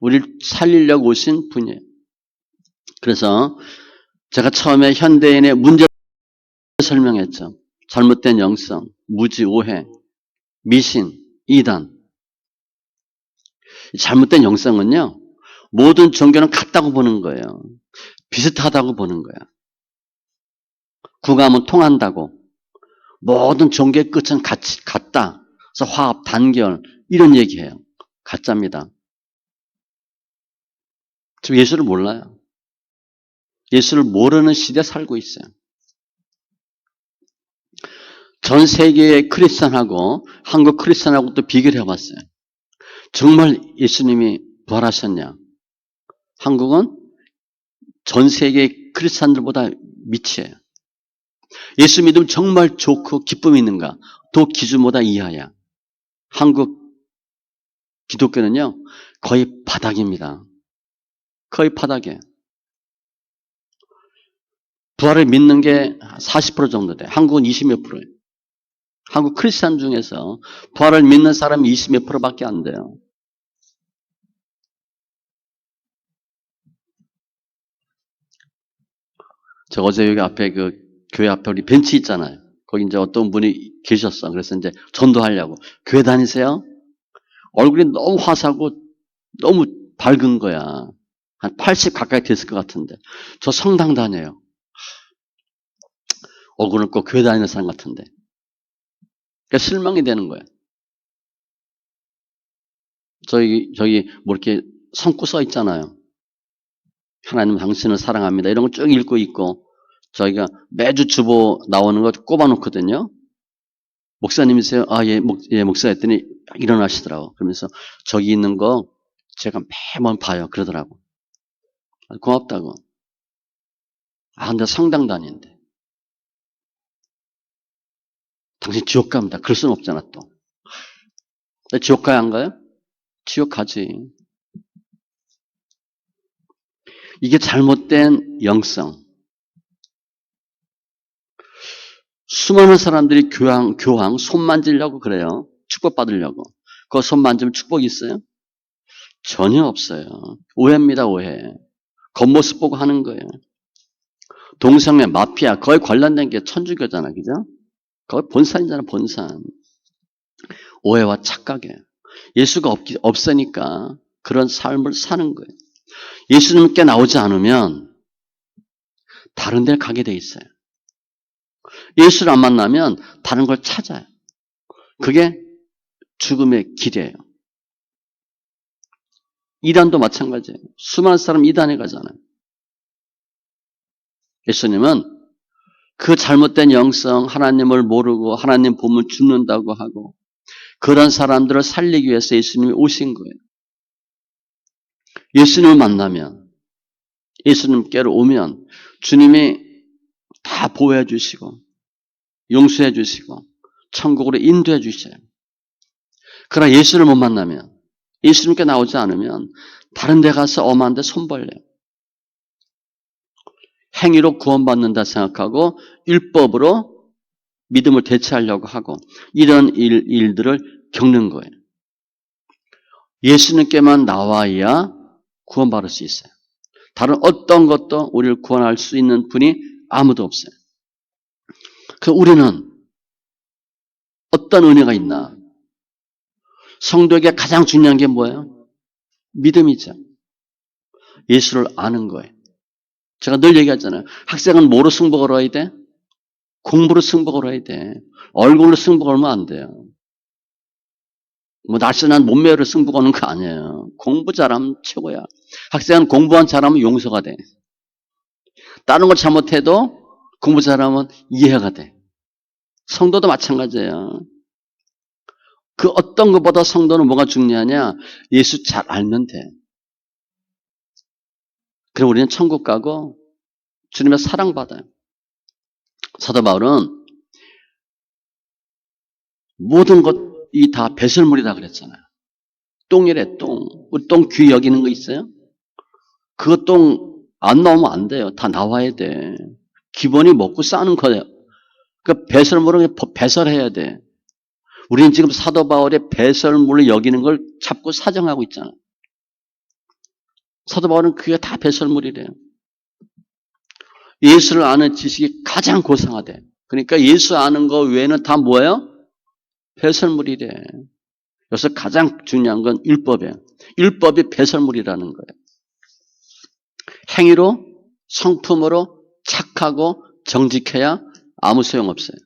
우리를 살리려고 오신 분이에요. 그래서 제가 처음에 현대인의 문제를 설명했죠. 잘못된 영성, 무지, 오해, 미신, 이단. 잘못된 영성은요. 모든 종교는 같다고 보는 거예요. 비슷하다고 보는 거야. 국가하면 통한다고. 모든 종교의 끝은 같다. 그래서 화합, 단결 이런 얘기해요. 가짜입니다. 지금 예수를 몰라요. 예수를 모르는 시대에 살고 있어요. 전 세계의 크리스천하고 한국 크리스천하고 또 비교를 해봤어요. 정말 예수님이 부활하셨냐? 한국은 전 세계 크리스천들보다 미치예요. 예수 믿으면 정말 좋고 기쁨이 있는가? 도 기준보다 이하야. 한국 기독교는요, 거의 바닥입니다. 거의 바닥이에요. 부활을 믿는 게 40% 정도 돼요. 한국은 20몇 프로예요. 한국 크리스천 중에서 부활을 믿는 사람이 20몇 프로밖에 안 돼요. 저 어제 여기 앞에 그 교회 앞에 우리 벤치 있잖아요. 거기 이제 어떤 분이 계셨어. 그래서 이제 전도하려고. 교회 다니세요? 얼굴이 너무 화사고 너무 밝은 거야. 한 80 가까이 됐을 것 같은데. 저 성당 다녀요. 얼굴은 꼭 교회 다니는 사람 같은데. 그러니까 실망이 되는 거예요. 저기 뭐 이렇게 성구 써 있잖아요. 하나님 당신을 사랑합니다. 이런 거 쭉 읽고 있고 저희가 매주 주보 나오는 거 꼽아놓거든요. 목사님이세요? 아, 예, 목사 했더니 일어나시더라고. 그러면서 저기 있는 거 제가 매번 봐요. 그러더라고. 고맙다고. 나 성당 다니는데. 당신 지옥 갑니다. 그럴 수는 없잖아, 또. 지옥 가야 안 가요? 지옥 가지. 이게 잘못된 영성. 수많은 사람들이 교황 손 만지려고 그래요. 축복받으려고. 그거 손 만지면 축복이 있어요? 전혀 없어요. 오해입니다, 오해. 겉모습 보고 하는 거예요. 동성애, 마피아, 거의 관련된 게 천주교잖아, 그죠? 거의 본산이잖아, 본산. 오해와 착각이에요. 예수가 없으니까 그런 삶을 사는 거예요. 예수님께 나오지 않으면 다른 데 가게 돼 있어요. 예수를 안 만나면 다른 걸 찾아요. 그게 죽음의 길이에요. 이단도 마찬가지예요. 수많은 사람 이단에 가잖아요. 예수님은 그 잘못된 영성, 하나님을 모르고 하나님 보면 죽는다고 하고 그런 사람들을 살리기 위해서 예수님이 오신 거예요. 예수님을 만나면, 예수님께로 오면 주님이 다 보호해 주시고 용서해 주시고 천국으로 인도해 주셔요. 그러나 예수를 못 만나면, 예수님께 나오지 않으면 다른 데 가서 엄한 데 손 벌려요. 행위로 구원받는다 생각하고 율법으로 믿음을 대체하려고 하고 이런 일들을 겪는 거예요. 예수님께만 나와야 구원받을 수 있어요. 다른 어떤 것도 우리를 구원할 수 있는 분이 아무도 없어요. 그 우리는 어떤 은혜가 있나? 성도에게 가장 중요한 게 뭐예요? 믿음이죠. 예수를 아는 거예요. 제가 늘 얘기하잖아요. 학생은 뭐로 승부 걸어야 돼? 공부로 승부 걸어야 돼. 얼굴로 승부 걸면 안 돼요. 뭐 날씬한 몸매로 승부 거는 거 아니에요. 공부 잘하면 최고야. 학생은 공부만 잘하면 용서가 돼. 다른 걸 잘못해도 공부 잘하면 이해가 돼. 성도도 마찬가지예요. 그 어떤 것보다 성도는 뭐가 중요하냐? 예수 잘 알면 돼. 그럼 우리는 천국 가고 주님의 사랑받아요. 사도 바울은 모든 것이 다 배설물이다 그랬잖아요. 똥이래, 똥. 우리 똥 귀 여기는 거 있어요? 그거 똥 안 나오면 안 돼요. 다 나와야 돼. 기본이 먹고 싸는 거예요. 그 배설물은 배설해야 돼. 우리는 지금 사도 바울의 배설물을 여기는 걸 잡고 사정하고 있잖아. 사도 바울은 그게 다 배설물이래요. 예수를 아는 지식이 가장 고상하대. 그러니까 예수 아는 거 외에는 다 뭐예요? 배설물이래. 그래서 가장 중요한 건 율법이에요. 율법이 배설물이라는 거예요. 행위로, 성품으로 착하고 정직해야 아무 소용없어요.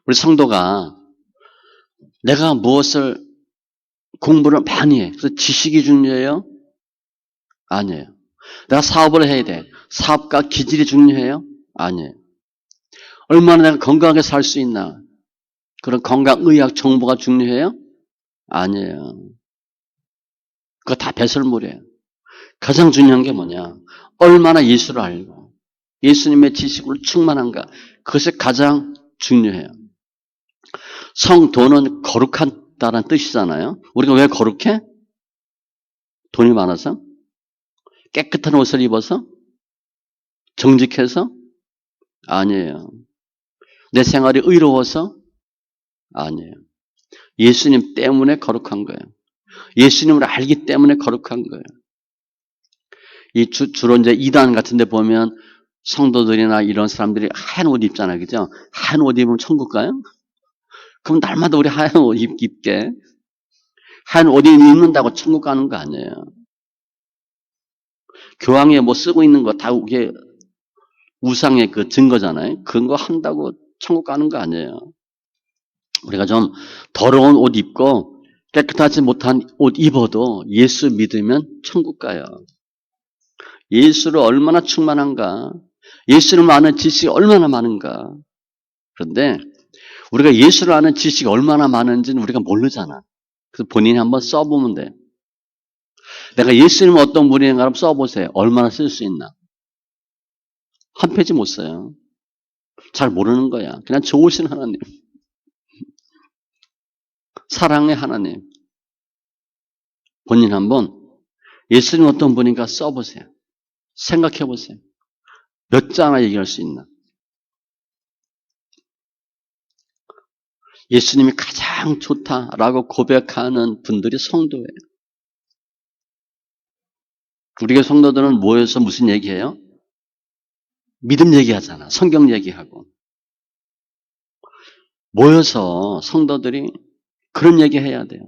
우리 성도가 내가 무엇을 공부를 많이 해. 그래서 지식이 중요해요? 아니에요. 내가 사업을 해야 돼. 사업가 기질이 중요해요? 아니에요. 얼마나 내가 건강하게 살 수 있나? 그런 건강의학 정보가 중요해요? 아니에요. 그거 다 배설물이에요. 가장 중요한 게 뭐냐? 얼마나 예수를 알고 예수님의 지식으로 충만한가? 그것이 가장 중요해요. 성도는 거룩하다는 뜻이잖아요. 우리가 왜 거룩해? 돈이 많아서? 깨끗한 옷을 입어서? 정직해서? 아니에요. 내 생활이 의로워서? 아니에요. 예수님 때문에 거룩한 거예요. 예수님을 알기 때문에 거룩한 거예요. 주로 이제 이단 같은 데 보면 성도들이나 이런 사람들이 하얀 옷 입잖아요. 그죠? 하얀 옷 입으면 천국 가요? 그럼 날마다 우리 하얀 옷 입게. 하얀 옷 입는다고 천국 가는 거 아니에요. 교황에 뭐 쓰고 있는 거 다 그게 우상의 그 증거잖아요. 그런 거 한다고 천국 가는 거 아니에요. 우리가 좀 더러운 옷 입고 깨끗하지 못한 옷 입어도 예수 믿으면 천국 가요. 예수를 얼마나 충만한가. 예수를 아는 지식이 얼마나 많은가. 그런데 우리가 예수를 아는 지식이 얼마나 많은지는 우리가 모르잖아. 그래서 본인이 한번 써보면 돼. 내가 예수님은 어떤 분인가 한번 써보세요. 얼마나 쓸 수 있나. 한 페이지 못 써요. 잘 모르는 거야. 그냥 좋으신 하나님. 사랑의 하나님. 본인 한번 예수님 어떤 분인가 써보세요. 생각해 보세요. 몇 자나 얘기할 수 있나. 예수님이 가장 좋다라고 고백하는 분들이 성도예요. 우리가 성도들은 모여서 무슨 얘기해요? 믿음 얘기하잖아. 성경 얘기하고. 모여서 성도들이 그런 얘기 해야 돼요.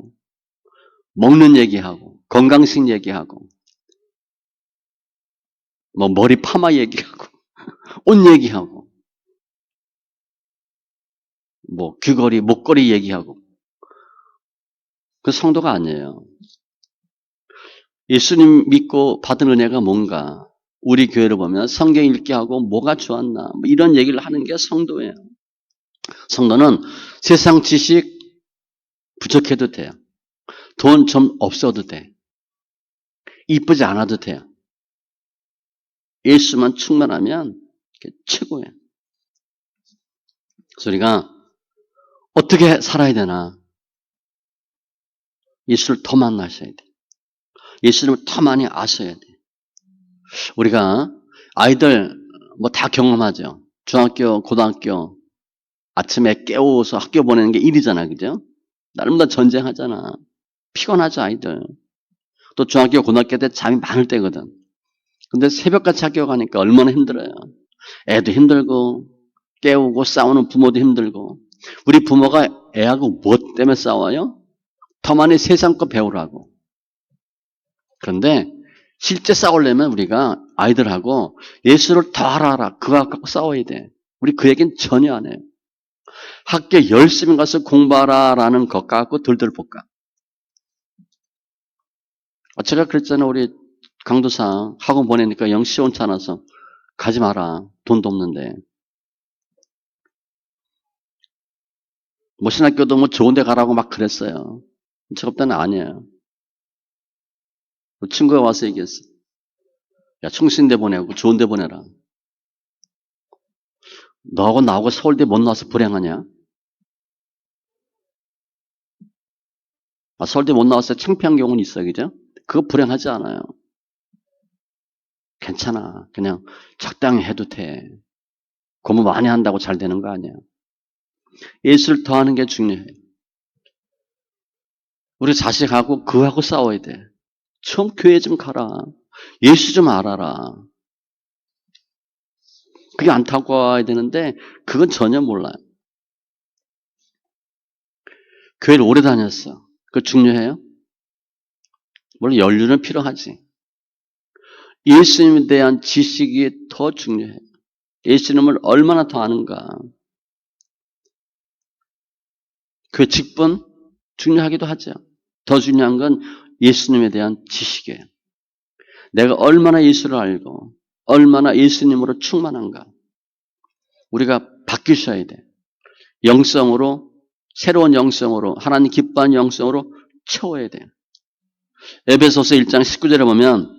먹는 얘기하고, 건강식 얘기하고, 뭐 머리 파마 얘기하고, 옷 얘기하고, 뭐 귀걸이, 목걸이 얘기하고. 그 성도가 아니에요. 예수님 믿고 받은 은혜가 뭔가, 우리 교회를 보면 성경 읽기 하고 뭐가 좋았나, 뭐 이런 얘기를 하는 게 성도예요. 성도는 세상 지식 부족해도 돼요. 돈 좀 없어도 돼. 이쁘지 않아도 돼요. 예수만 충만하면 최고예요. 그래서 우리가 어떻게 살아야 되나? 예수를 더 만나셔야 돼. 예수님을 더 많이 아셔야 돼. 우리가 아이들 뭐 다 경험하죠. 중학교, 고등학교 아침에 깨워서 학교 보내는 게 일이잖아, 그죠? 나름대로 전쟁하잖아. 피곤하죠, 아이들. 또 중학교, 고등학교 때 잠이 많을 때거든. 근데 새벽같이 학교 가니까 얼마나 힘들어요. 애도 힘들고 깨우고 싸우는 부모도 힘들고. 우리 부모가 애하고 무엇 때문에 싸워요? 더 많이 세상 거 배우라고. 그런데 실제 싸우려면 우리가 아이들하고 예수를 더 알아라. 그거 갖고 싸워야 돼. 우리 그 얘기는 전혀 안 해요. 학교 열심히 가서 공부하라라는 것 갖고 들들 볶아. 제가 그랬잖아요. 우리 강도상 학원 보내니까 영 시원찮아서 가지 마라. 돈도 없는데. 뭐 신학교도 뭐 좋은 데 가라고 막 그랬어요. 제가 그때는 아니에요. 친구가 와서 얘기했어. 야, 충신대 보내고 좋은 데 보내라. 너하고 나하고 서울대 못 나와서 불행하냐? 서울대 못 나왔을 때 창피한 경우는 있어요. 그죠? 그거 불행하지 않아요. 괜찮아. 그냥 적당히 해도 돼. 공부 많이 한다고 잘 되는 거 아니야. 예수를 더하는 게 중요해. 우리 자식하고 그하고 싸워야 돼. 좀 교회 좀 가라. 예수 좀 알아라. 그게 안타까워야 되는데 그건 전혀 몰라요. 교회를 오래 다녔어. 그거 중요해요? 물론 연륜은 필요하지. 예수님에 대한 지식이 더 중요해. 예수님을 얼마나 더 아는가. 그 직분 중요하기도 하죠. 더 중요한 건 예수님에 대한 지식이에요. 내가 얼마나 예수를 알고 얼마나 예수님으로 충만한가. 우리가 바뀌셔야 돼. 영성으로, 새로운 영성으로, 하나님 기뻐하는 영성으로 채워야 돼. 에베소서 1장 19절에 보면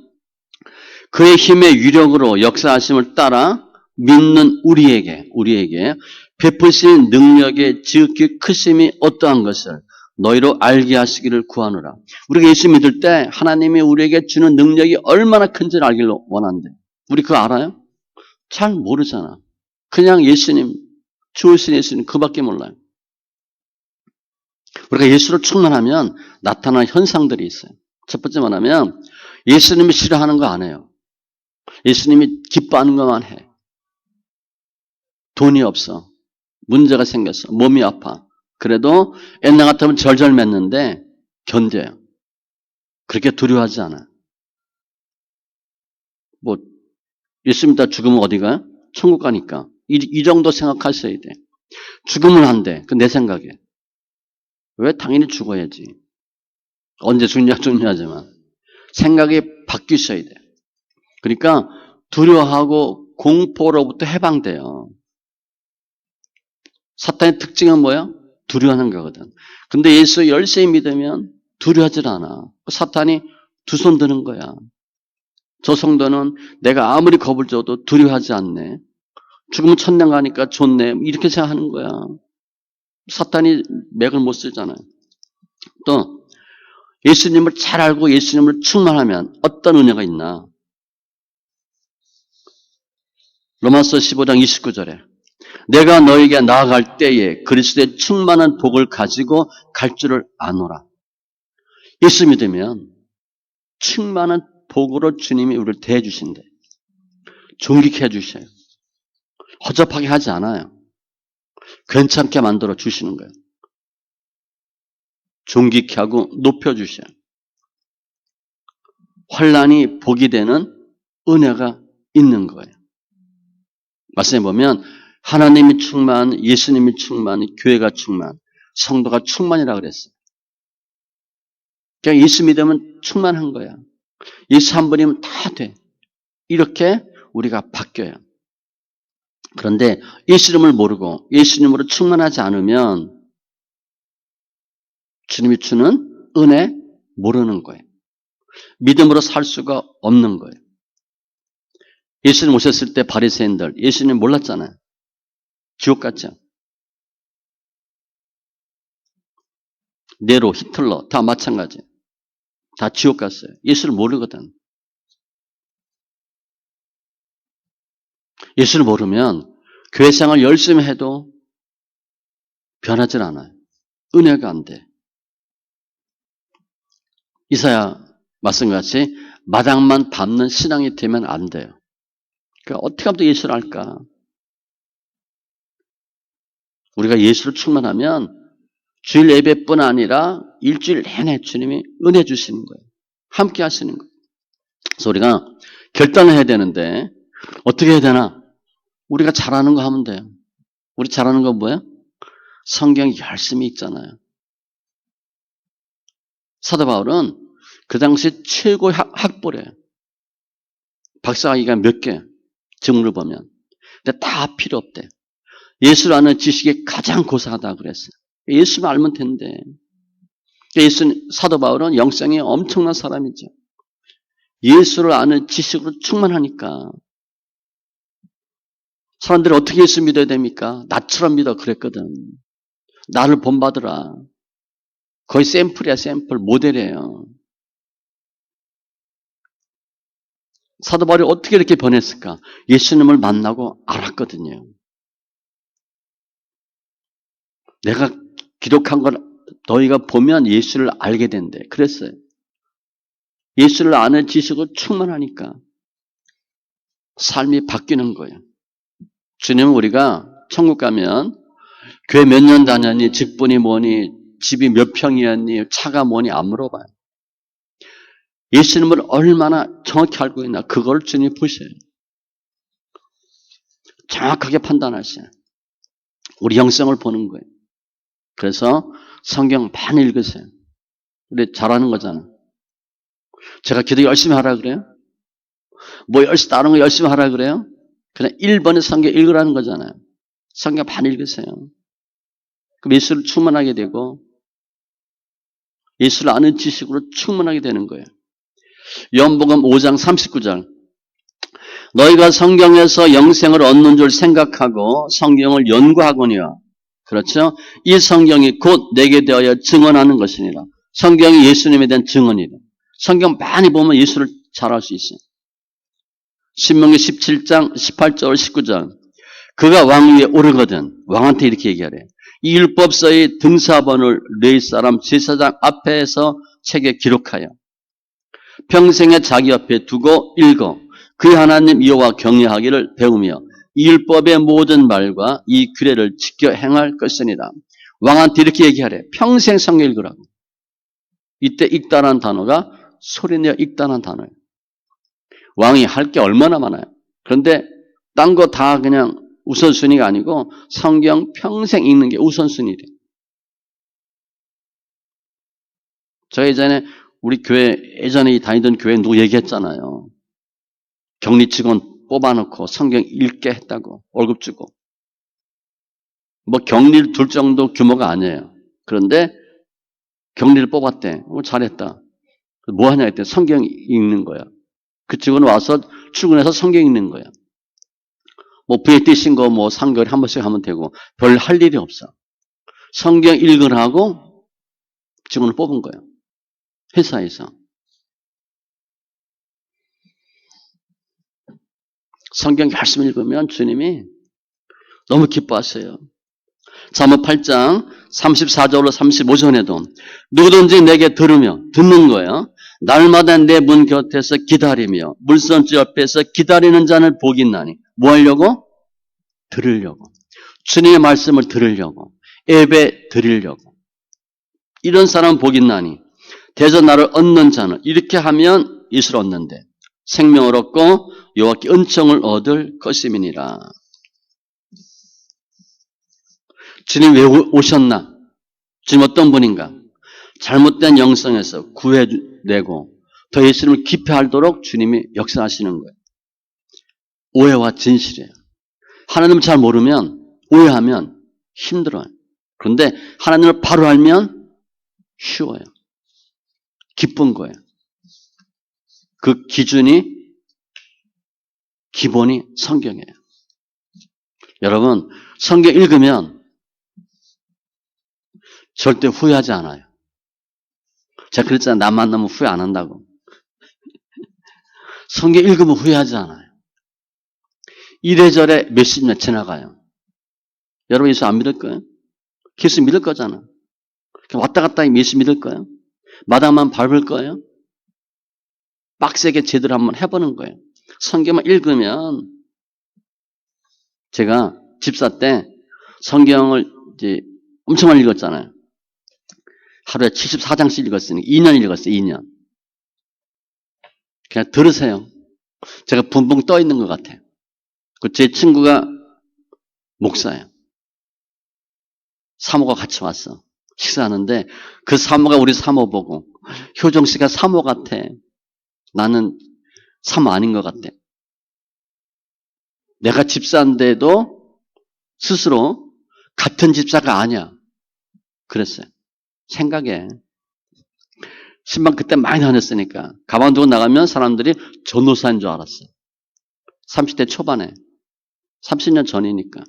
그의 힘의 위력으로 역사하심을 따라 믿는 우리에게 베푸신 능력의 지극히 크심이 어떠한 것을 너희로 알게 하시기를 구하노라. 우리가 예수 믿을 때 하나님이 우리에게 주는 능력이 얼마나 큰지를 알기를 원한대. 우리 그거 알아요? 잘 모르잖아. 그냥 예수님, 주신 예수님 그밖에 몰라요. 우리가 예수를 충만하면 나타나는 현상들이 있어요. 첫 번째 뭐냐면 예수님이 싫어하는 거 안 해요. 예수님이 기뻐하는 것만 해. 돈이 없어. 문제가 생겼어. 몸이 아파. 그래도 옛날 같으면 절절 맺는데 견뎌요. 그렇게 두려워하지 않아. 뭐 예수 믿다 죽으면 어디 가요? 천국 가니까. 이 정도 생각하셔야 돼. 죽으면 안 돼. 그 내 생각에. 왜? 당연히 죽어야지. 언제 죽냐 중요하지만. 생각이 바뀌셔야 돼. 그러니까 두려워하고 공포로부터 해방돼요. 사탄의 특징은 뭐야? 두려워하는 거거든. 근데 예수 열심히 믿으면 두려워하질 않아. 사탄이 두 손 드는 거야. 저 성도는 내가 아무리 겁을 줘도 두려워하지 않네. 죽으면 천당 가니까 좋네. 이렇게 생각하는 거야. 사탄이 맥을 못 쓰잖아요. 또 예수님을 잘 알고 예수님을 충만하면 어떤 은혜가 있나? 로마서 15장 29절에 내가 너에게 나아갈 때에 그리스도의 충만한 복을 가지고 갈 줄을 아노라. 예수 믿으면 충만한 복으로 주님이 우리를 대해 주신대. 존귀케 해주셔요. 허접하게 하지 않아요. 괜찮게 만들어 주시는 거예요. 존귀케 하고 높여주셔요. 환난이 복이 되는 은혜가 있는 거예요. 말씀해 보면 하나님이 충만, 예수님이 충만, 교회가 충만, 성도가 충만이라고 그랬어요. 그냥 예수 믿으면 충만한 거야. 예수 한 분이면 다 돼. 이렇게 우리가 바뀌어요. 그런데 예수님을 모르고 예수님으로 충만하지 않으면 주님이 주는 은혜 모르는 거예요. 믿음으로 살 수가 없는 거예요. 예수님 오셨을 때 바리새인들 예수님 몰랐잖아요. 지옥 갔죠. 네로, 히틀러 다 마찬가지. 다 지옥 갔어요. 예수를 모르거든. 예수를 모르면 교회 생활 열심히 해도 변하질 않아요. 은혜가 안 돼. 이사야 말씀같이 마당만 밟는 신앙이 되면 안 돼요. 그러니까 어떻게 하면 또 예수를 알까? 우리가 예수를 충만하면 주일 예배뿐 아니라 일주일 내내 주님이 은혜 주시는 거예요. 함께 하시는 거예요. 그래서 우리가 결단을 해야 되는데 어떻게 해야 되나? 우리가 잘하는 거 하면 돼요. 우리 잘하는 건 뭐예요? 성경 열심히 읽잖아요. 사도 바울은 그 당시 최고 학벌이에요. 박사학위가 몇 개, 증문을 보면. 근데 다 필요 없대. 예수를 아는 지식이 가장 고상하다고 그랬어요. 예수만 알면 된대. 사도 바울은 영성이 엄청난 사람이죠. 예수를 아는 지식으로 충만하니까. 사람들이 어떻게 예수 믿어야 됩니까? 나처럼 믿어 그랬거든. 나를 본받으라. 거의 샘플이야, 샘플. 모델이에요. 사도 바울이 어떻게 이렇게 변했을까? 예수님을 만나고 알았거든요. 내가 기록한 걸 너희가 보면 예수를 알게 된대. 그랬어요. 예수를 아는 지식으로 충만하니까 삶이 바뀌는 거예요. 주님은 우리가 천국 가면 교회 몇 년 다녔니, 직분이 뭐니, 집이 몇 평이었니, 차가 뭐니 안 물어봐요. 예수님을 얼마나 정확히 알고 있나 그걸 주님이 보셔요. 정확하게 판단하셔요. 우리 영성을 보는 거예요. 그래서 성경 많이 읽으세요. 우리 잘하는 거잖아. 제가 기도 열심히 하라 그래요? 뭐 다른 거 열심히 하라 그래요? 그냥 1번의 성경 읽으라는 거잖아요. 성경 많이 읽으세요. 그럼 예수를 충만하게 되고 예수를 아는 지식으로 충만하게 되는 거예요. 요한복음 5장 39절 너희가 성경에서 영생을 얻는 줄 생각하고 성경을 연구하거니와 그렇죠? 이 성경이 곧 내게 되어 증언하는 것이니라. 성경이 예수님에 대한 증언이다. 성경 많이 보면 예수를 잘 알 수 있어요. 신명기 17장 18절 19절 그가 왕 위에 오르거든 왕한테 이렇게 얘기하래. 이 율법서의 등사본을 레위 사람 제사장 앞에서 책에 기록하여 평생에 자기 앞에 두고 읽어 그의 하나님 여호와 경외하기를 배우며 이 율법의 모든 말과 이 규례를 지켜 행할 것이니라. 왕한테 이렇게 얘기하래. 평생 성경 읽으라고. 이때 읽다라는 단어가 소리내어 읽다라는 단어예요. 왕이 할 게 얼마나 많아요. 그런데 딴 거 다 그냥 우선순위가 아니고 성경 평생 읽는 게 우선순위래요. 저 예전에 우리 교회 예전에 다니던 교회 누구 얘기했잖아요. 격리 직원 뽑아놓고 성경 읽게 했다고 월급 주고 뭐 격리를 둘 정도 규모가 아니에요. 그런데 격리를 뽑았대. 잘했다. 뭐 하냐 했더니 성경 읽는 거야. 그쪽은 와서 출근해서 성경 읽는 거야. 뭐 부에 뛰신 거 뭐 3개월에 한 번씩 하면 되고 별 할 일이 없어. 성경 읽으라고 직원을 뽑은 거예요. 회사에서. 성경 열심히 읽으면 주님이 너무 기뻐하세요. 잠언 8장 34절로 35절에도 누구든지 내게 듣는 거예요. 날마다 내 문 곁에서 기다리며 물선주 옆에서 기다리는 자는 복이 있나니 뭐 하려고? 들으려고. 주님의 말씀을 들으려고. 예배 드리려고. 이런 사람은 복이 있나니 대저 나를 얻는 자는 이렇게 하면 예수를 얻는데 생명을 얻고 여호와께 은총을 얻을 것임이니라. 주님 왜 오셨나? 주님 어떤 분인가? 잘못된 영성에서 구해내고 더 예수님을 깊이 알도록 주님이 역사하시는 거예요. 오해와 진실이에요. 하나님을 잘 모르면 오해하면 힘들어요. 그런데 하나님을 바로 알면 쉬워요. 기쁜 거예요. 그 기본이 성경이에요. 여러분 성경 읽으면 절대 후회하지 않아요. 제가 그랬잖아요. 나 만나면 후회 안 한다고. 성경 읽으면 후회하지 않아요. 이래저래 몇십 년 지나가요. 여러분 예수 안 믿을 거예요? 예수 믿을 거잖아. 왔다 갔다 예수 믿을 거예요? 마당만 밟을 거예요? 빡세게 제대로 한번 해보는 거예요. 성경만 읽으면 제가 집사 때 성경을 이제 엄청 많이 읽었잖아요. 하루에 74장씩 읽었으니 2년 읽었어요. 2년. 그냥 들으세요. 제가 붕붕 떠 있는 것 같아요. 제 친구가 목사예요. 사모가 같이 왔어. 식사하는데 그 사모가 우리 사모 보고 효정 씨가 사모 같아. 나는 사모 아닌 것 같아. 내가 집사인데도 스스로 같은 집사가 아니야. 그랬어요. 생각에. 신방 그때 많이 다녔으니까. 가방 두고 나가면 사람들이 전도사인 줄 알았어요. 30대 초반에. 30년 전이니까.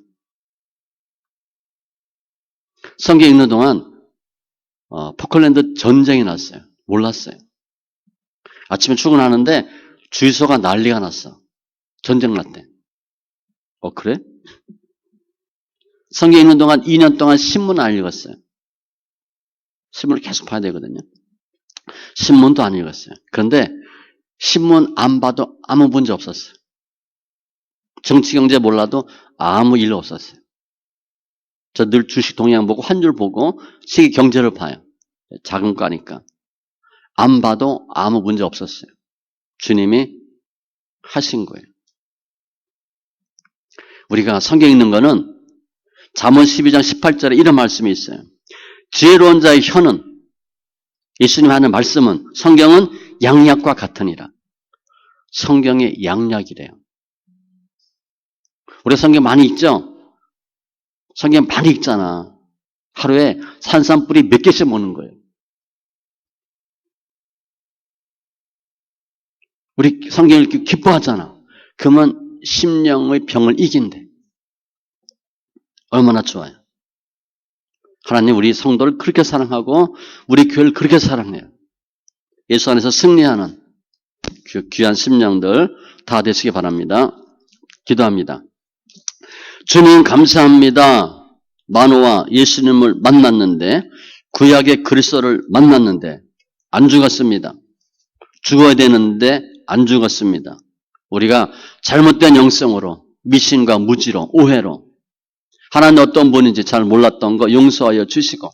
성경 읽는 동안 포클랜드 전쟁이 났어요. 몰랐어요. 아침에 출근하는데 주유소가 난리가 났어. 전쟁 났대. 그래? 성경 읽는 동안 2년 동안 신문 안 읽었어요. 신문을 계속 봐야 되거든요. 신문도 안 읽었어요. 그런데 신문 안 봐도 아무 문제 없었어요. 정치 경제 몰라도 아무 일 없었어요. 저 늘 주식 동향 보고 한 줄 보고 세계 경제를 봐요. 작은 과니까. 안 봐도 아무 문제 없었어요. 주님이 하신 거예요. 우리가 성경 읽는 거는 잠언 12장 18절에 이런 말씀이 있어요. 지혜로운 자의 혀는 예수님 하는 말씀은 성경은 양약과 같으니라. 성경의 양약이래요. 우리 성경 많이 읽죠? 성경 많이 읽잖아. 하루에 산삼뿌리 몇 개씩 먹는 거예요. 우리 성경 읽기 기뻐하잖아. 그러면 심령의 병을 이긴대. 얼마나 좋아요. 하나님 우리 성도를 그렇게 사랑하고 우리 교회를 그렇게 사랑해요. 예수 안에서 승리하는 귀한 심령들 다 되시기 바랍니다. 기도합니다. 주님 감사합니다. 만호와 예수님을 만났는데 구약의 그리스도를 만났는데 안 죽었습니다. 죽어야 되는데 안 죽었습니다. 우리가 잘못된 영성으로 미신과 무지로 오해로 하나님 어떤 분인지 잘 몰랐던 거 용서하여 주시고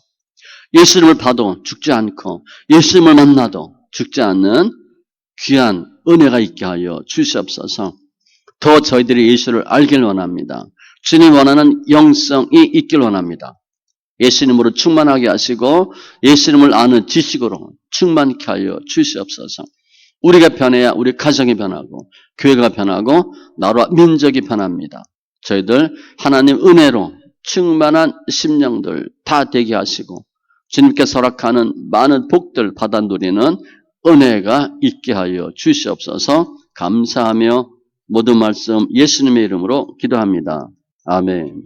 예수님을 봐도 죽지 않고 예수님을 만나도 죽지 않는 귀한 은혜가 있게 하여 주시옵소서. 더 저희들이 예수를 알길 원합니다. 주님 원하는 영성이 있길 원합니다. 예수님으로 충만하게 하시고 예수님을 아는 지식으로 충만케 하여 주시옵소서. 우리가 변해야 우리 가정이 변하고 교회가 변하고 나라와 민족이 변합니다. 저희들 하나님 은혜로 충만한 심령들 다 되게 하시고 주님께 허락하는 많은 복들 받아 누리는 은혜가 있게 하여 주시옵소서. 감사하며 모든 말씀 예수님의 이름으로 기도합니다. 아멘.